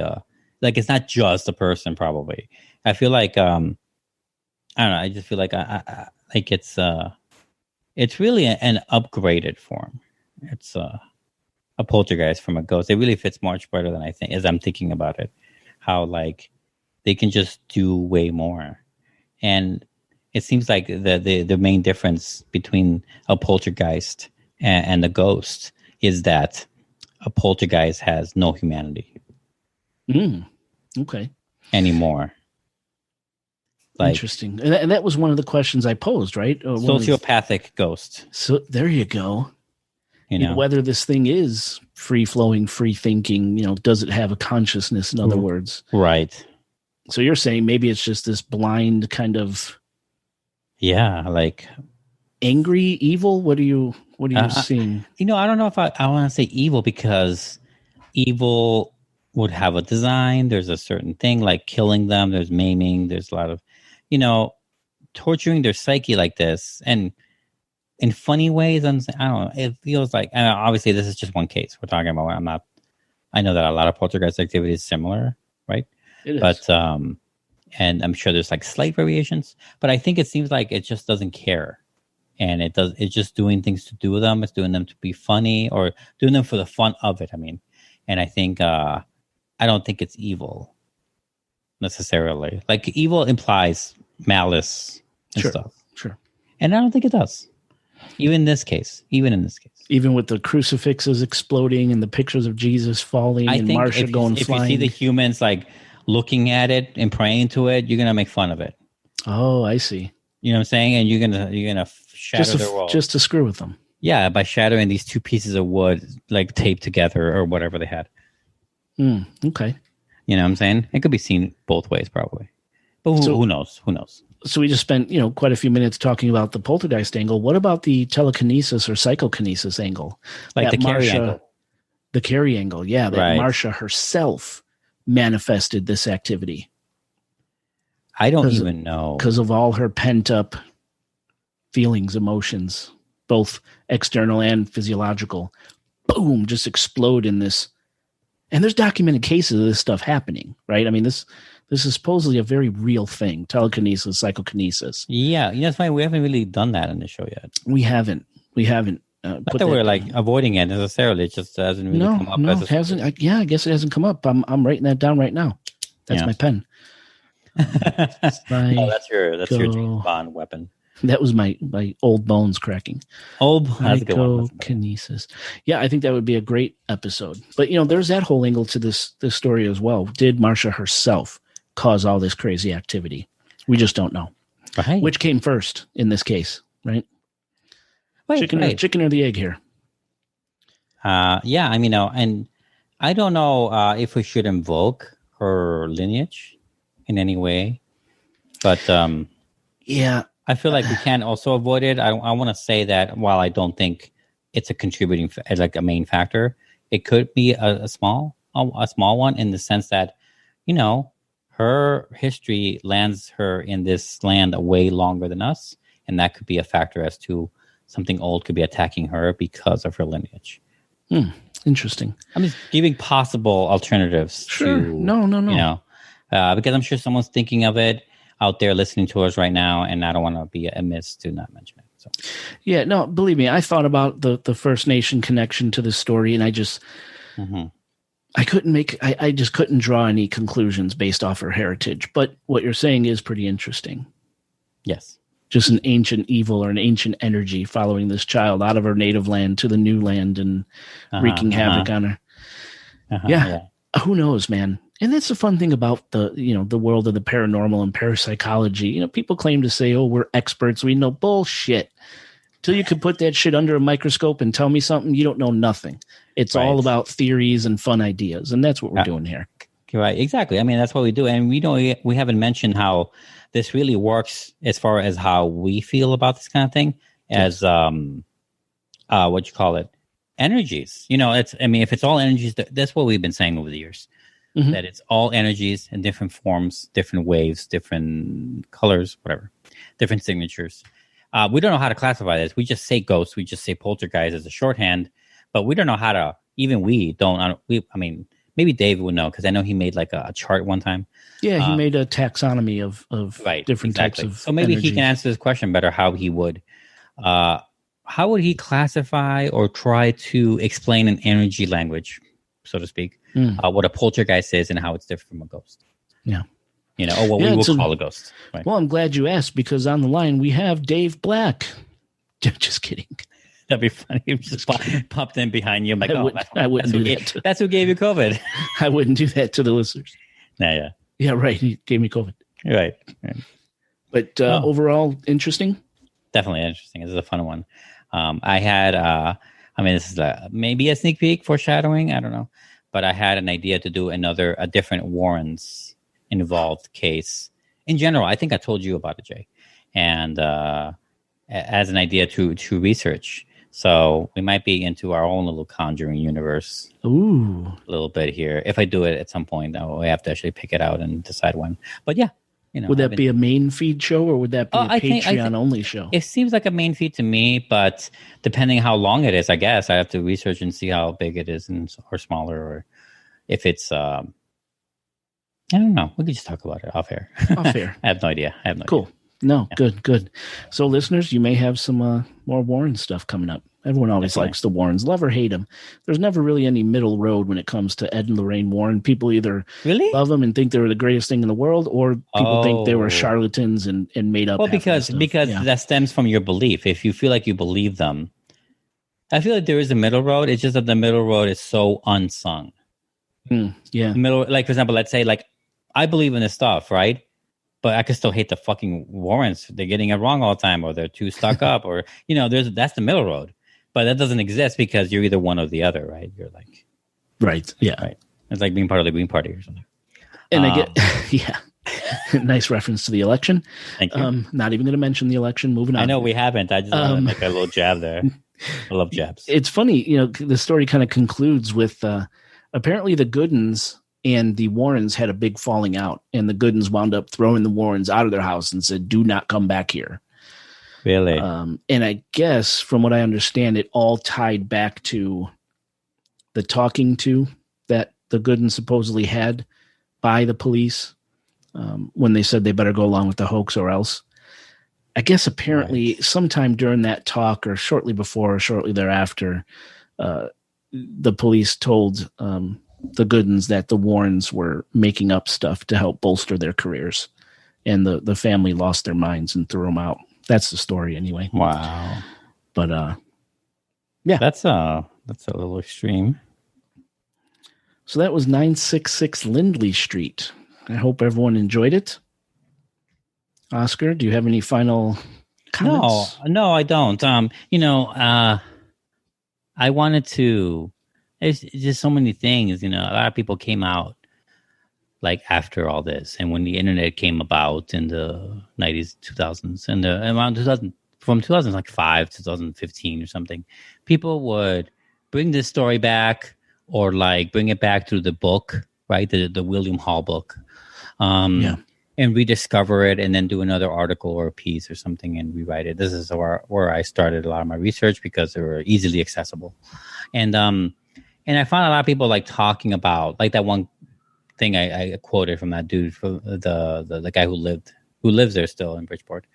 it's not just a person, probably. I feel like, I don't know. I just feel like it's really an upgraded form. It's a poltergeist from a ghost. It really fits much better than I think, as I'm thinking about it. How they can just do way more, and it seems like the main difference between a poltergeist and a ghost is that a poltergeist has no humanity. Okay. Anymore. Interesting, and that was one of the questions I posed, right? Sociopathic ghost. So there you go. Whether this thing is free-flowing, free-thinking, does it have a consciousness, in other words? Right. So you're saying maybe it's just this blind kind of... Yeah, angry, evil? What are you seeing? I don't know if I want to say evil, because evil would have a design. There's a certain thing, like killing them. There's maiming. There's a lot of, torturing their psyche like this. And in funny ways, I don't know. It feels like, and obviously this is just one case we're talking about. I know that a lot of poltergeist activity is similar, right? It is. But, and I'm sure there's slight variations, but I think it seems like it just doesn't care. And it's just doing things to do them. It's doing them to be funny, or doing them for the fun of it. And I think, I don't think it's evil necessarily. Evil implies malice and stuff. Sure. And I don't think it does. Even in this case. Even with the crucifixes exploding and the pictures of Jesus falling and Marcia going flying. If you see the humans looking at it and praying to it, you're gonna make fun of it. Oh, I see. You know what I'm saying? And you're gonna shatter their world. Just to screw with them. Yeah, by shattering these 2 pieces of wood taped together or whatever they had. Okay. You know what I'm saying? It could be seen both ways, probably. But who knows? Who knows? So we just spent, quite a few minutes talking about the poltergeist angle. What about the telekinesis or psychokinesis angle? The Carrie angle. The Carrie angle, yeah. That right. Marcia herself manifested this activity. I don't even know. Because of all her pent up feelings, emotions, both external and physiological, boom, just explode in this. And there's documented cases of this stuff happening, right? I mean, this is supposedly a very real thing, telekinesis, psychokinesis. Yeah, that's why we haven't really done that in the show yet. We haven't. Not that we're like avoiding it necessarily. It just hasn't really come up. No, it hasn't. I guess it hasn't come up. I'm writing that down right now. That's my pen. That's your James Bond weapon. That was my old bones cracking. Psychokinesis. Yeah, I think that would be a great episode. But there's that whole angle to this story as well. Did Marcia herself cause all this crazy activity? We just don't know. Right. Which came first in this case, right? Chicken or the egg here? Yeah, I mean, and I don't know if we should invoke her lineage in any way, but yeah, I feel like we can also avoid it. I want to say that while I don't think it's a contributing, like a main factor, it could be a small one in the sense that, her history lands her in this land way longer than us, and that could be a factor as to something old could be attacking her because of her lineage. Interesting. I'm just giving possible alternatives. Sure. No. Because I'm sure someone's thinking of it out there listening to us right now, and I don't want to be amiss to not mention it. So. Yeah, no, believe me, I thought about the First Nation connection to this story, and I just I just couldn't draw any conclusions based off her heritage. But what you're saying is pretty interesting. Yes. Just an ancient evil or an ancient energy following this child out of her native land to the new land and wreaking havoc on her. Yeah. Who knows, man? And that's the fun thing about the world of the paranormal and parapsychology. People claim to say, "Oh, we're experts. We know." Bullshit. Till you could put that shit under a microscope and tell me something, you don't know nothing. It's all about theories and fun ideas, and that's what we're doing here. Right, exactly. I mean, that's what we do, and we haven't mentioned how this really works as far as how we feel about this kind of thing as what you call it, energies. If it's all energies, that's what we've been saying over the years. That it's all energies in different forms, different waves, different colors, whatever, different signatures. We don't know how to classify this. We just say ghosts. We just say poltergeist as a shorthand, but we don't know how to. Even we don't. Maybe Dave would know because I know he made like a chart one time. Yeah, he made a taxonomy of different types of. So maybe energy. He can answer this question better. How he would. How would he classify or try to explain in energy language, so to speak, what a poltergeist is and how it's different from a ghost? Yeah. Or what we will call a ghost. Right. Well, I'm glad you asked because on the line we have Dave Black. Just kidding. That'd be funny. He just popped in behind you. I'm like, I wouldn't do that. That's who gave you COVID. I wouldn't do that to the listeners. Yeah. Yeah, right. He gave me COVID. Right. But overall, interesting. Definitely interesting. This is a fun one. I had, this is maybe a sneak peek, foreshadowing. I don't know. But I had an idea to do a different Warrens involved case. In general, I think I told you about it, Jay. And as an idea to research. So we might be into our own little conjuring universe. Ooh. A little bit here. If I do it at some point, we have to actually pick it out and decide when. But yeah. Would that be a main feed show or would that be a Patreon-only show? It seems like a main feed to me, but depending how long it is, I guess, I have to research and see how big it is or smaller or if it's... I don't know. We could just talk about it off air. Off air. I have no idea. Cool. No, yeah. Good. So, listeners, you may have some more Warren stuff coming up. Everyone always likes the Warrens, love or hate them. There's never really any middle road when it comes to Ed and Lorraine Warren. People either love them and think they were the greatest thing in the world, or people think they were charlatans and made up. Well, because that stems from your belief. If you feel like you believe them, I feel like there is a middle road. It's just that the middle road is so unsung. Yeah. The middle, like for example, let's say like I believe in this stuff, right? But I could still hate the fucking Warrens. They're getting it wrong all the time, or they're too stuck up, or that's the middle road. But that doesn't exist because you're either one or the other, right? You're like, right, yeah, right. It's like being part of the Green Party or something. And I get, yeah, nice reference to the election. Thank you. Not even going to mention the election. Moving on. I know we haven't. I just want to make a little jab there. I love jabs. It's funny, the story kind of concludes with apparently the Goodens and the Warrens had a big falling out, and the Goodens wound up throwing the Warrens out of their house and said, "Do not come back here." Really? And I guess, from what I understand, it all tied back to the talking to that the Goodens supposedly had by the police when they said they better go along with the hoax or else. I guess apparently sometime during that talk, or shortly before or shortly thereafter, the police told the Goodens that the Warrens were making up stuff to help bolster their careers, and the family lost their minds and threw them out. That's the story anyway. Wow. But yeah, that's a little extreme. So that was 966 Lindley Street. I hope everyone enjoyed it. Oscar, do you have any final comments? No, I don't. I wanted to. There's just so many things. A lot of people came out like after all this, and when the internet came about in the 90s, 2000s, and around 2000, from 2005 to 2015 or something, people would bring this story back, or like bring it back through the book, right? The William Hall book. And rediscover it, and then do another article or a piece or something and rewrite it. This is where I started a lot of my research, because they were easily accessible. And I found a lot of people like talking about like that one thing I quoted from that dude, for the guy who lives there still in Bridgeport.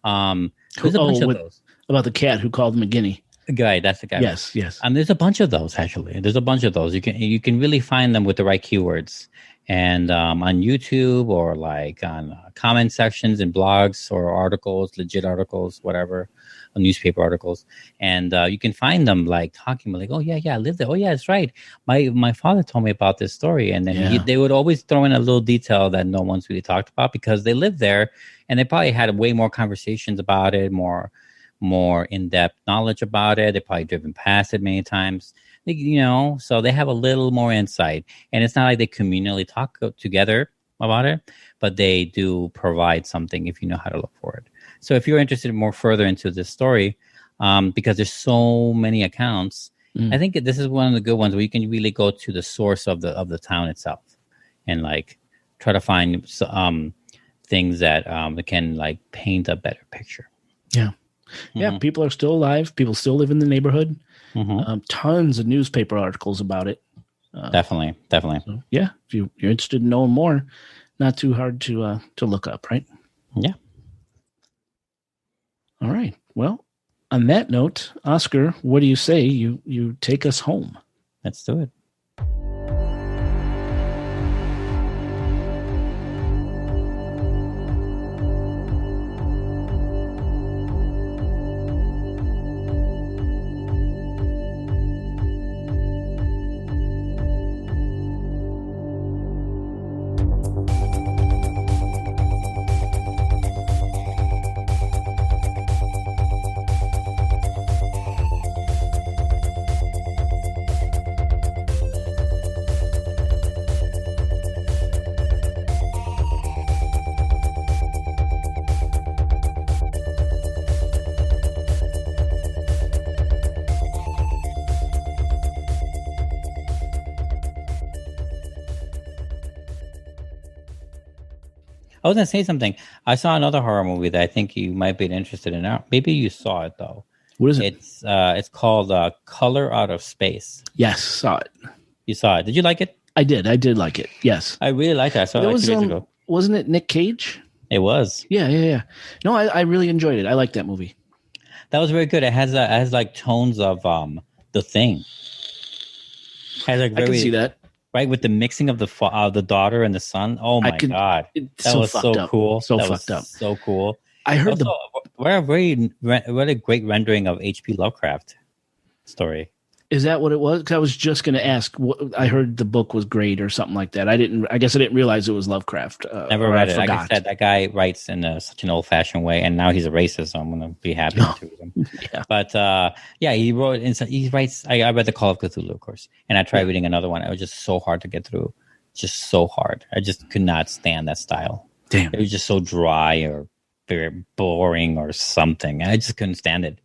There's a bunch of those about the cat who called him a guinea. Guy, that's the guy. Yes. There's a bunch of those actually. There's a bunch of those. You can really find them with the right keywords, and on YouTube, or like on comment sections in blogs or articles, legit articles, whatever, newspaper articles, and you can find them like talking like, "Oh yeah, I lived there. Oh yeah, that's right. My father told me about this story," and then they would always throw in a little detail that no one's really talked about, because they lived there and they probably had way more conversations about it, more in-depth knowledge about it. They've probably driven past it many times, so they have a little more insight. And it's not like they communally talk together about it, but they do provide something if you know how to look for it. So if you're interested more further into this story, because there's so many accounts, I think this is one of the good ones where you can really go to the source of the town itself, and like try to find things that can like paint a better picture. Yeah. Yeah, people are still alive. People still live in the neighborhood. Tons of newspaper articles about it. Definitely. So, yeah, if you're interested in knowing more, not too hard to look up, right? Yeah. All right. Well, on that note, Oscar, what do you say you take us home? Let's do it. I was going to say something. I saw another horror movie that I think you might be interested in. Maybe you saw it, though. What is it? It's called Color Out of Space. Yes, saw it. You saw it. Did you like it? I did like it. Yes. I really liked it. I saw it like 2 days ago. Wasn't it Nick Cage? It was. Yeah. No, I really enjoyed it. I liked that movie. That was very good. It has like tones of The Thing. Has like I can see that. Right, with the mixing of the daughter and the son. Oh my God, that was so cool. So fucked up. So cool. I heard also, what a great rendering of H.P. Lovecraft story. Is that what it was? Because I was just going to ask. I heard the book was great or something like that. I guess I didn't realize it was Lovecraft. Never read it. Like I said, that guy writes in such an old-fashioned way, and now he's a racist. So I'm going to be happy to read him. Yeah. But he wrote. He writes. I read the Call of Cthulhu, of course, and I tried reading another one. It was just so hard to get through. Just so hard. I just could not stand that style. Damn. It was just so dry or very boring or something. I just couldn't stand it.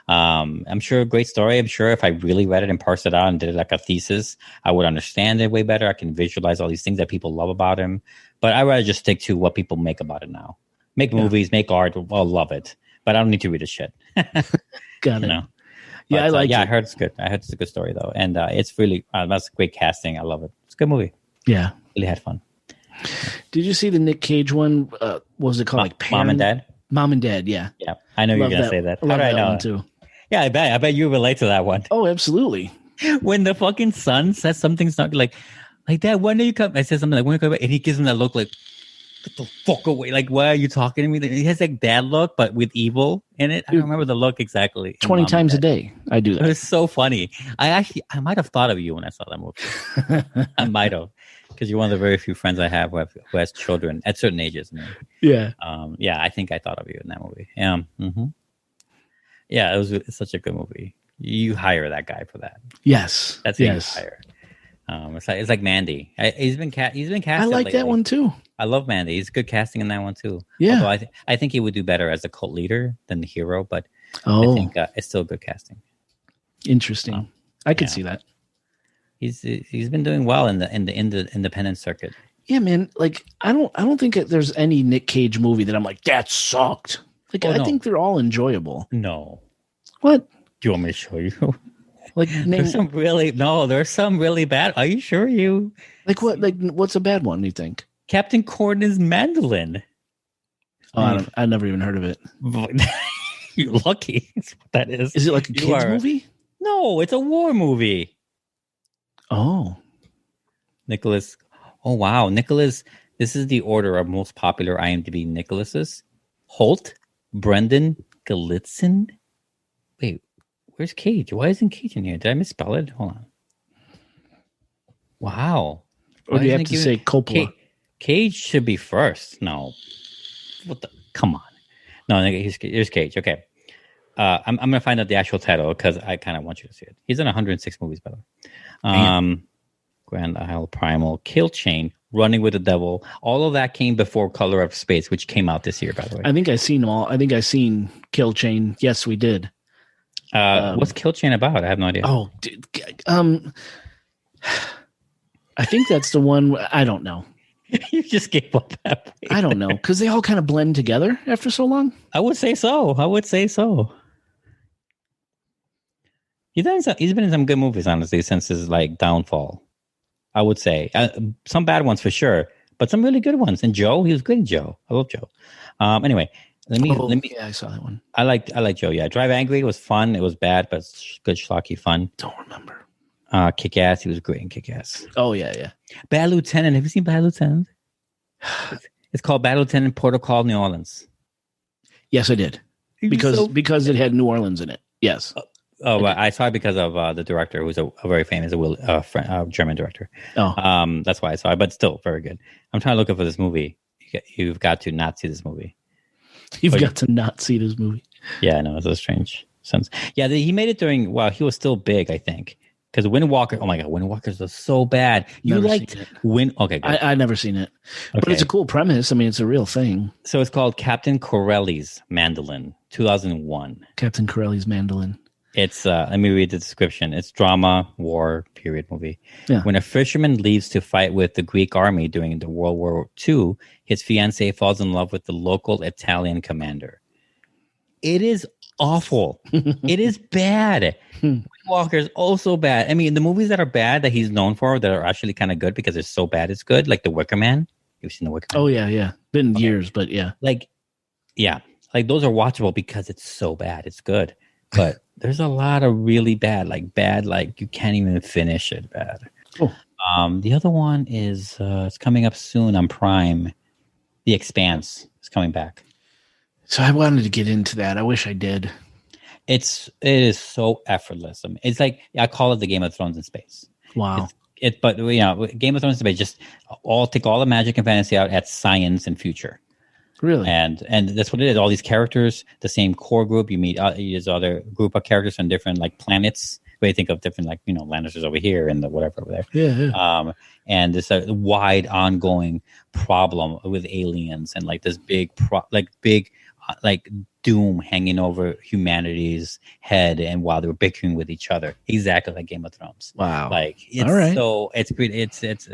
I'm sure a great story. I'm sure if I really read it and parsed it out and did it like a thesis, I would understand it way better. I can visualize all these things that people love about him. But I'd rather just stick to what people make about it now. Make movies, make art. I'll love it. But I don't need to read his shit. Got it. Know? Yeah, I like it. I heard it's good. I heard it's a good story, though. And it's really, that's great casting. I love it. It's a good movie. Yeah. Really had fun. Did you see the Nick Cage one? What was it called? Mom and Dad? Mom and Dad, yeah. Yeah. I know you're going to say that. I love How do I that know? one, too. Yeah, I bet you relate to that one. Oh, absolutely. When the fucking son says something's not like, Dad, when do you come? I said something like, when do you come? And he gives him that look like, get the fuck away. Like, why are you talking to me? He has like dad look, but with evil in it. I don't remember the look exactly. 20 times a day, I do that. It was so funny. I might have thought of you when I saw that movie. I might have. Because you're one of the very few friends I have who has children at certain ages. Yeah. Yeah, I think I thought of you in that movie. Yeah, it's such a good movie. You hire that guy for that. Yes. That's who you hire. It's like Mandy. He's been cast. I like lately. That one too. I love Mandy. He's good casting in that one too. Yeah. Although I think he would do better as a cult leader than the hero, but I think it's still good casting. Interesting. I could see that. He's been doing well in the independent circuit. Yeah, man. Like I don't think there's any Nick Cage movie that I'm like that sucked. Like I think they're all enjoyable. No. What? Do you want me to show you? Like there's some really bad. Are you sure you? Like what? Like what's a bad one? You think? Captain Courtney's Mandolin. Oh, I never even heard of it. You're lucky. That's what that is. Is it like a kids movie? No, it's a war movie. Oh, Nicholas. Oh wow, Nicholas. This is the order of most popular IMDb Nicholases. Holt, Brendan, Galitzin. Wait, where's Cage? Why isn't Cage in here? Did I misspell it? Hold on. Wow. Or do you have to say Coppola? Cage should be first. No. What the? Come on. No, here's Cage. Okay. I'm going to find out the actual title because I kind of want you to see it. He's in 106 movies, by the way. Grand Isle, Primal, Kill Chain, Running with the Devil. All of that came before Color of Space, which came out this year, by the way. I think I've seen them all. I think I've seen Kill Chain. Yes, we did. What's Kill Chain about? I have no idea. Oh, I think that's the one. I don't know. You just gave up that way. I don't know because they all kind of blend together after so long. I would say so. He's been in some good movies, honestly, since his downfall. I would say some bad ones for sure, but some really good ones. And Joe, he was good in Joe. I love Joe. Anyway, let me. Yeah, I saw that one. I like Joe. Yeah, Drive Angry was fun. It was bad, but good schlocky fun. Don't remember. Kick Ass. He was great in Kick Ass. Oh yeah. Bad Lieutenant. Have you seen Bad Lieutenant? It's called Bad Lieutenant Protocol New Orleans. Yes, I did because it had New Orleans in it. Yes. I saw it because of the director, who's a very famous German director. Oh, that's why I saw it, but still very good. I'm trying to look up for this movie. You've got to not see this movie. You've got to not see this movie. Yeah, I know. It's a strange sense. Yeah, he made it during, he was still big, I think. Because Windwalker, oh my God, Windwalkers was so bad. You liked Okay, good. I never seen it. Okay. But it's a cool premise. I mean, it's a real thing. So it's called Captain Corelli's Mandolin, 2001. Captain Corelli's Mandolin. It's, let me read the description. It's drama, war, period movie. Yeah. When a fisherman leaves to fight with the Greek army during the World War II, his fiancée falls in love with the local Italian commander. It is awful. It is bad. Walker is also bad. I mean, the movies that are bad that he's known for that are actually kind of good because they're so bad it's good, like The Wicker Man. You've seen The Wicker Man? Oh yeah. Been years, but yeah. Like those are watchable because it's so bad it's good. But there's a lot of really bad, like you can't even finish it bad. Oh. The other one is it's coming up soon on Prime. The Expanse is coming back. So I wanted to get into that. I wish I did. It is so effortless. I mean, it's like I call it the Game of Thrones in space. Wow. But Game of Thrones in space just take all the magic and fantasy out at science and future. Really? And that's what it is. All these characters, the same core group. You meet there's other group of characters on different planets. Where you think of different Lannisters over here and the whatever over there. Yeah. And there's a wide ongoing problem with aliens and this big like doom hanging over humanity's head, and while they were bickering with each other, exactly like Game of Thrones. Wow. Like it's all right. so it's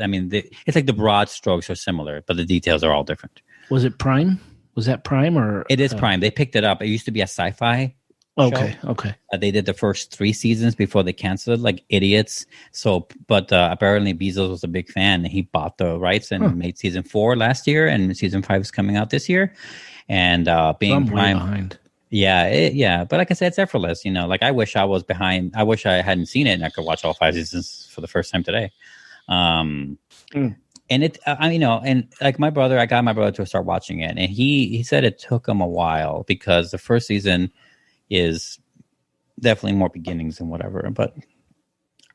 I mean, it's like the broad strokes are similar, but the details are all different. Was it Prime? Was that Prime or? It is Prime. They picked it up. It used to be a sci-fi Okay. show. Okay. They did the first 3 seasons before they canceled it, like idiots. So, but apparently Bezos was a big fan. He bought the rights and made season 4 last year, and season 5 is coming out this year. And being so I'm way Prime, behind. yeah. But like I said, it's effortless. Like I wish I was behind. I wish I hadn't seen it, and I could watch all 5 seasons for the first time today. And it, and like my brother, I got my brother to start watching it, and he said it took him a while because the first season is definitely more beginnings and whatever. But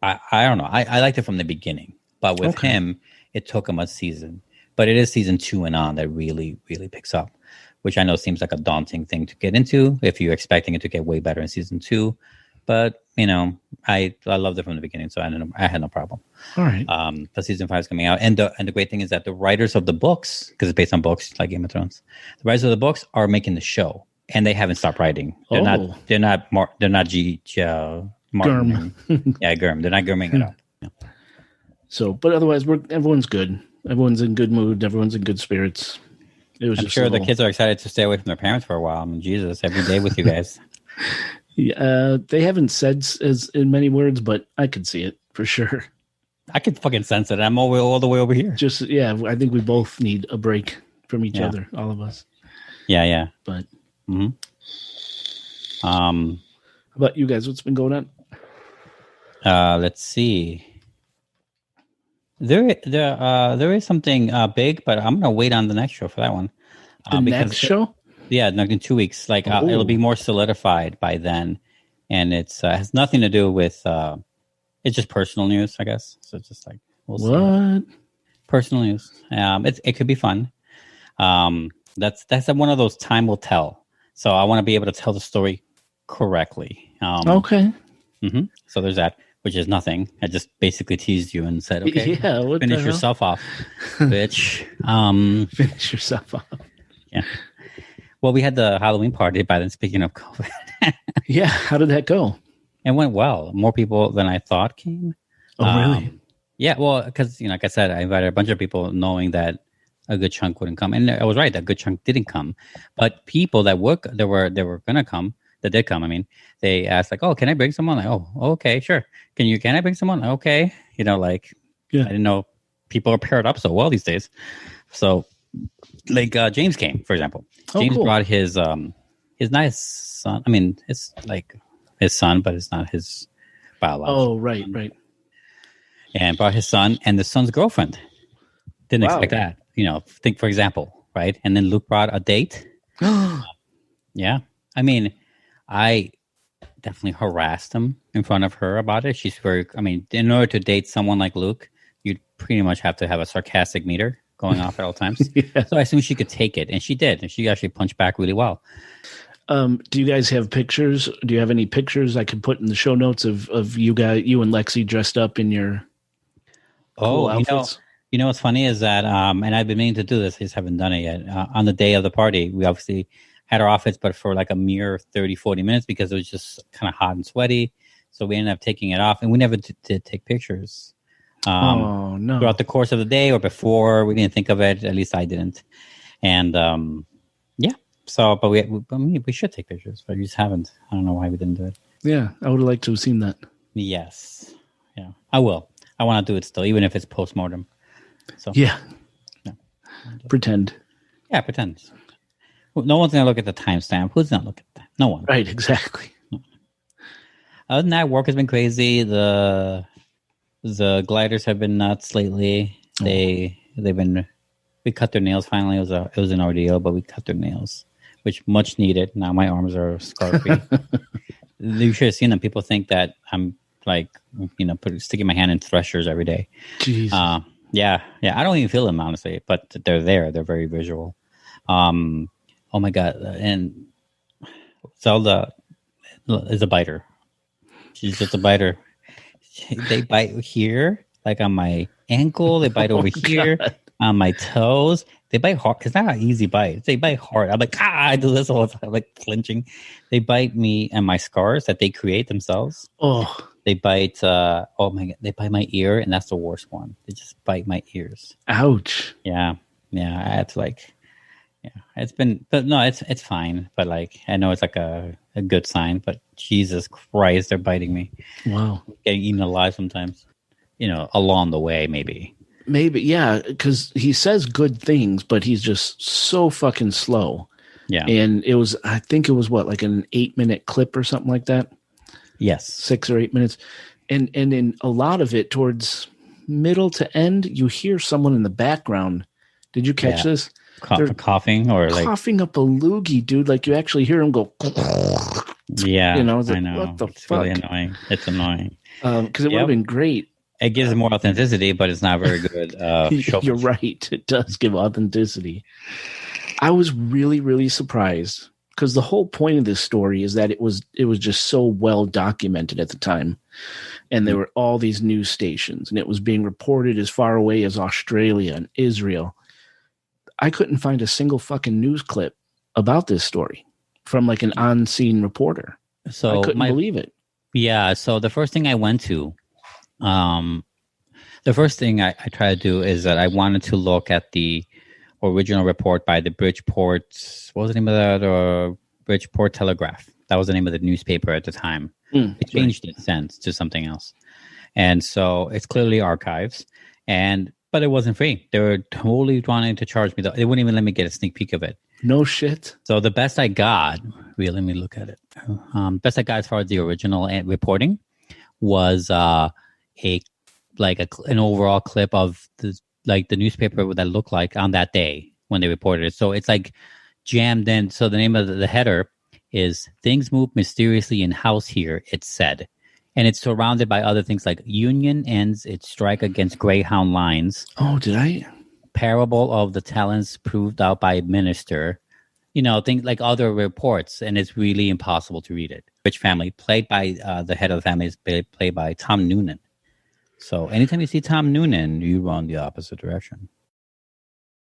I don't know. I liked it from the beginning, but with him, it took him a season. But it is season 2 and on that really, really picks up, which I know seems like a daunting thing to get into if you're expecting it to get way better in season 2. But I loved it from the beginning, so I had no problem. All right. But season 5 is coming out, and the great thing is that the writers of the books, because it's based on books like Game of Thrones, the writers of the books are making the show, and they haven't stopped writing. They're not G. Martin. Gurm. Yeah, Gurm. They're not Gurming it up. Yeah. So, but otherwise, everyone's good. Everyone's in good mood. Everyone's in good spirits. It was. I'm sure the kids are excited to stay away from their parents for a while. I mean, Jesus, every day with you guys. Yeah, they haven't said as in many words, but I could see it for sure. I could fucking sense it. I'm all the way over here. I think we both need a break from each other, all of us. Yeah. But how about you guys? What's been going on? Let's see. There is something big, but I'm gonna wait on the next show for that one. The next show? Yeah, in 2 weeks. Like it'll be more solidified by then, and it's has nothing to do with. It's just personal news, I guess. So it's just like we'll see. What? Personal news. It could be fun. That's one of those time will tell. So I want to be able to tell the story correctly. Okay. Mm-hmm. So there's that, which is nothing. I just basically teased you and said, okay, finish yourself off, bitch. Finish yourself off. Yeah. Well, we had the Halloween party by then, speaking of COVID. Yeah. How did that go? It went well. More people than I thought came. Oh, really? Yeah. Well, because, like I said, I invited a bunch of people knowing that a good chunk wouldn't come. And I was right. A good chunk didn't come. But people that were going to come, that did come, I mean, they asked like, oh, can I bring someone? Like, oh, okay, sure. Can I bring someone? Okay. I didn't know people are paired up so well these days. So like James came, for example. James brought his nice son. I mean, it's like his son, but it's not his biological. Oh, right. And brought his son and the son's girlfriend. Didn't expect that. Think, for example, right? And then Luke brought a date. Yeah. I mean, I definitely harassed him in front of her about it. She's in order to date someone like Luke, you'd pretty much have to have a sarcastic meter going off at all times. Yeah. So I assumed she could take it, and she did. And she actually punched back really well. Do you guys have pictures? Do you have any pictures I could put in the show notes of you and Lexi dressed up in your cool outfits? You know what's funny is that, and I've been meaning to do this, I just haven't done it yet. On the day of the party, we obviously had our outfits, but for like a mere 30, 40 minutes because it was just kind of hot and sweaty. So we ended up taking it off, and we never did take pictures. Throughout the course of the day or before, we didn't think of it. At least I didn't. And yeah. So, but we should take pictures, but we just haven't. I don't know why we didn't do it. Yeah, I would have liked to have seen that. Yes. Yeah, I will. I want to do it still, even if it's post-mortem. So yeah. Pretend. Yeah, pretend. No one's going to look at the timestamp. Who's going to look at that? No one. Right, exactly. Other than that, work has been crazy. The gliders have been nuts lately. We cut their nails finally. It was an ordeal, but we cut their nails, which much needed. Now my arms are scar-free. You should have seen them. People think that I'm like, sticking my hand in threshers every day. Jeez. Yeah. I don't even feel them, honestly, but they're there. They're very visual. Oh my God. And Zelda is a biter. She's just a biter. They bite here, like on my ankle. They bite over here. on my toes. They bite hard. It's not an easy bite. They bite hard. I'm like, I do this all the time, like flinching. They bite me and my scars that they create themselves. Oh, They bite. Oh my god! They bite my ear, and that's the worst one. They just bite my ears. ouch. Yeah. I had to like. Yeah, it's been, but no, it's fine. But like, I know it's like a good sign. But Jesus Christ, they're biting me. Wow. Getting eaten alive sometimes. Along the way, maybe. Maybe, yeah, because he says good things, but he's just so fucking slow. Yeah. And I think it was what, like an 8-minute clip or something like that? Yes. 6 or 8 minutes. And in a lot of it, towards middle to end, you hear someone in the background. Did you catch this? They're coughing or like coughing up a loogie, dude. Like you actually hear him go. Yeah, I like, know. What the it's fuck? really annoying. It's annoying. Because it would have been great. It gives more authenticity, but it's not very good. You're right. It does give authenticity. I was really, really surprised because the whole point of this story is that it was just so well documented at the time. And there were all these news stations and it was being reported as far away as Australia and Israel. I couldn't find a single fucking news clip about this story from like an on-scene reporter. So I couldn't believe it. Yeah. So the first thing I went to, the first thing I tried to do is that I wanted to look at the original report by the Bridgeport. What was the name of that? Or Bridgeport Telegraph. That was the name of the newspaper at the time. It changed its sense to something else, and so it's clearly archives. But it wasn't free. They were totally wanting to charge me. They wouldn't even let me get a sneak peek of it. No shit. So the best I got, let me look at it. Best I got as far as the original reporting was an overall clip of the newspaper that looked like on that day when they reported it. So it's like jammed in. So the name of the header is "Things Move Mysteriously in House Here," it said. And it's surrounded by other things like Union ends its strike against Greyhound lines. Oh, did I? Parable of the talents proved out by minister. Things like other reports. And it's really impossible to read it. Rich family, played by the head of the family, is played by Tom Noonan. So anytime you see Tom Noonan, you run the opposite direction.